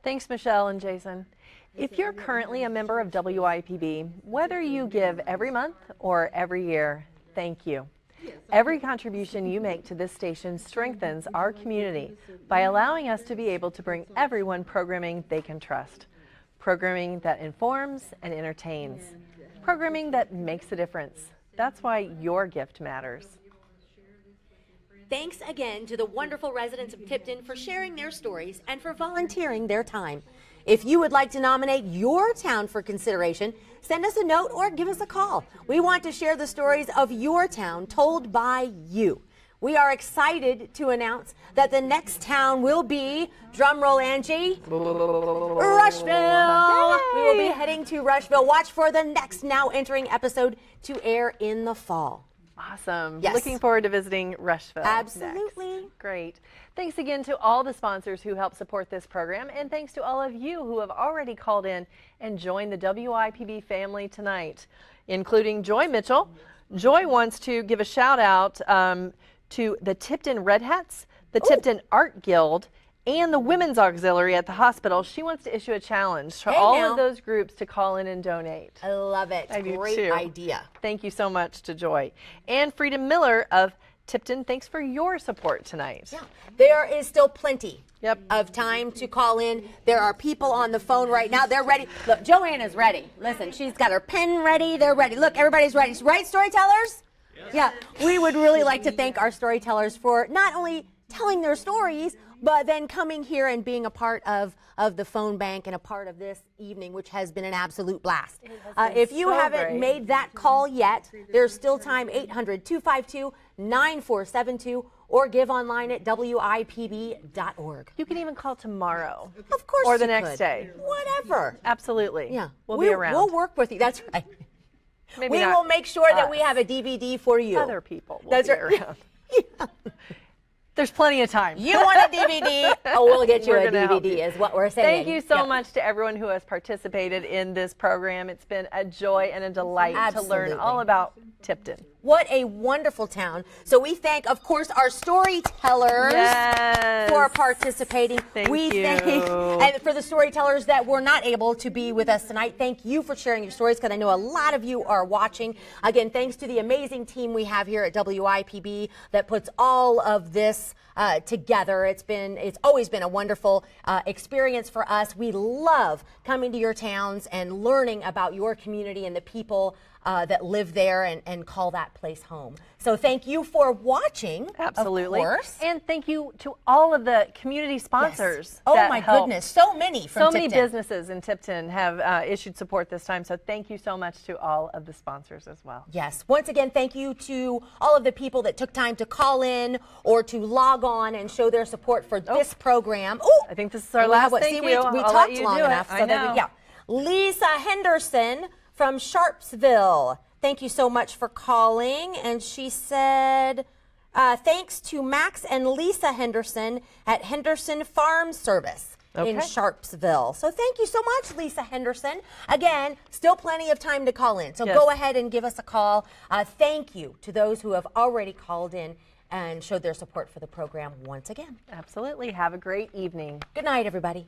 Thanks, Michelle and Jason. If you're currently a member of WIPB, whether you give every month or every year, thank you. Every contribution you make to this station strengthens our community by allowing us to be able to bring everyone programming they can trust. Programming that informs and entertains. Programming that makes a difference. That's why your gift matters. Thanks again to the wonderful residents of Tipton for sharing their stories and for volunteering their time. If you would like to nominate your town for consideration, send us a note or give us a call. We want to share the stories of your town told by you. We are excited to announce that the next town will be, drumroll Angie, Rushville. We will be heading to Rushville. Watch for the next Now Entering episode to air in the fall. Awesome. Yes. Looking forward to visiting Rushville. Absolutely. Next. Great. Thanks again to all the sponsors who help support this program, and thanks to all of you who have already called in and joined the WIPB family tonight, including Joy Mitchell. Joy wants to give a shout out to the Tipton Red Hats, the Tipton Art Guild, and the Women's Auxiliary at the hospital. She wants to issue a challenge for Hey, all now. of those groups to call in and donate. I love it. I do Great too. idea. Thank you so much to Joy. And Freedom Miller of Tipton, thanks for your support tonight. Yeah, there is still plenty of time to call in. There are people on the phone right now. They're ready. Look, Joanna's ready. Listen, she's got her pen ready. They're ready. Look, everybody's ready. Right, storytellers? Yes. Yeah, we would really like to thank our storytellers for not only telling their stories, but then coming here and being a part of the phone bank and a part of this evening, which has been an absolute blast. If you haven't made that call yet, there's still time. 800-252-9472 or give online at WIPB.org. You can even call tomorrow. Of course Or the you next could. day. Whatever. Absolutely. Yeah. We'll be around. We'll work with you. That's right. Maybe we not will make sure that us. we have a DVD for you. Other people will That's be right. around. There's plenty of time. You want a DVD? Oh, we'll get you We're a gonna help DVD you. is what we're saying. Thank you so much to everyone who has participated in this program. It's been a joy and a delight to learn Absolutely. all about Tipton. What a wonderful town. So we thank, of course, our storytellers for participating. Thank we you. Thank, and for the storytellers that were not able to be with us tonight, thank you for sharing your stories, because I know a lot of you are watching. Again, thanks to the amazing team we have here at WIPB that puts all of this together. It's always been a wonderful experience for us. We love coming to your towns and learning about your community and the people that live there and call that place home. So thank you for watching. Absolutely. Of course. And thank you to all of the community sponsors. Yes. Oh that my help. goodness, so many from So many Tipton. businesses in Tipton have issued support this time. So thank you so much to all of the sponsors as well. Yes. Once again, thank you to all of the people that took time to call in or to log on and show their support for this program. Oh, I think this is our last thank See, you. we I'll talked let you long do it. enough. I So that know. yeah. Lisa Henderson from Sharpsville. Thank you so much for calling. And she said, thanks to Max and Lisa Henderson at Henderson Farm Service in Sharpsville. So thank you so much, Lisa Henderson. Again, still plenty of time to call in. So go ahead and give us a call. Thank you to those who have already called in and showed their support for the program once again. Absolutely. Have a great evening. Good night, everybody.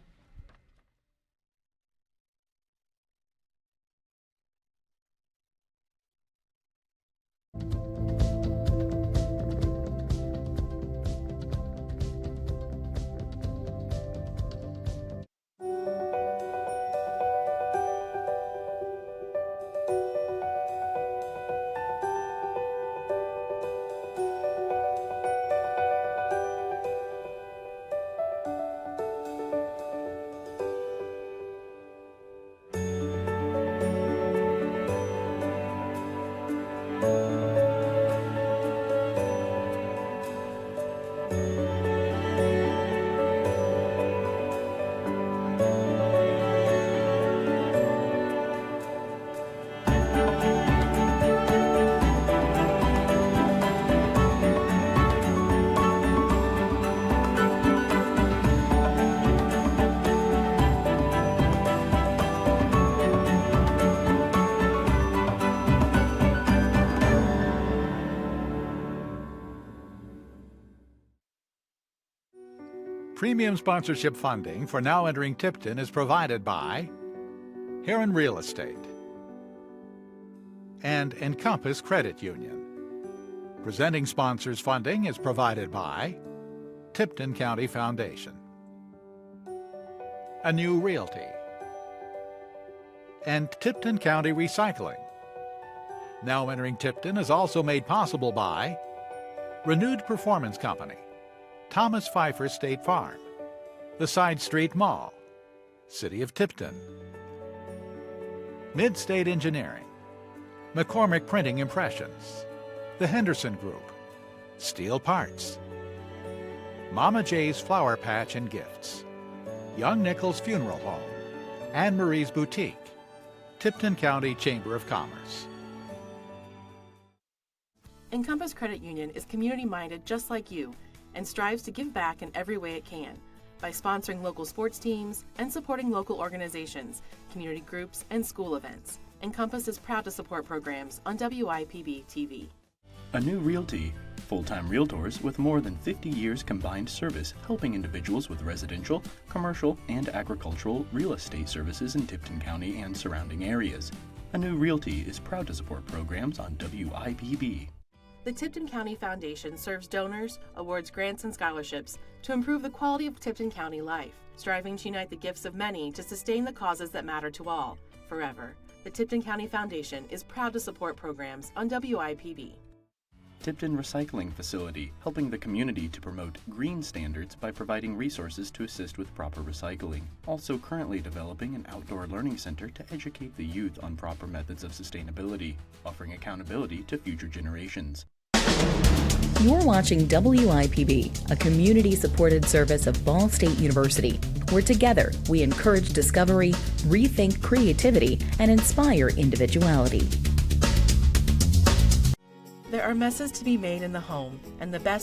Premium sponsorship funding for Now Entering Tipton is provided by Heron Real Estate and Encompass Credit Union. Presenting sponsors funding is provided by Tipton County Foundation, A New Realty, and Tipton County Recycling. Now Entering Tipton is also made possible by Renewed Performance Company, Thomas Pfeiffer State Farm, the Side Street Mall, City of Tipton, Mid-State Engineering, McCormick Printing Impressions, the Henderson Group, Steel Parts, Mama J's Flower Patch and Gifts, Young Nichols Funeral Home, Anne Marie's Boutique, Tipton County Chamber of Commerce. Encompass Credit Union is community-minded just like you and strives to give back in every way it can by sponsoring local sports teams and supporting local organizations, community groups, and school events. Encompass is proud to support programs on WIPB TV. A New Realty, full-time realtors with more than 50 years combined service helping individuals with residential, commercial, and agricultural real estate services in Tipton County and surrounding areas. A New Realty is proud to support programs on WIPB. The Tipton County Foundation serves donors, awards grants and scholarships to improve the quality of Tipton County life, striving to unite the gifts of many to sustain the causes that matter to all, forever. The Tipton County Foundation is proud to support programs on WIPB. Tipton Recycling Facility, helping the community to promote green standards by providing resources to assist with proper recycling. Also currently developing an outdoor learning center to educate the youth on proper methods of sustainability, offering accountability to future generations. You're watching WIPB, a community-supported service of Ball State University, where together we encourage discovery, rethink creativity, and inspire individuality. There are messes to be made in the home, and the best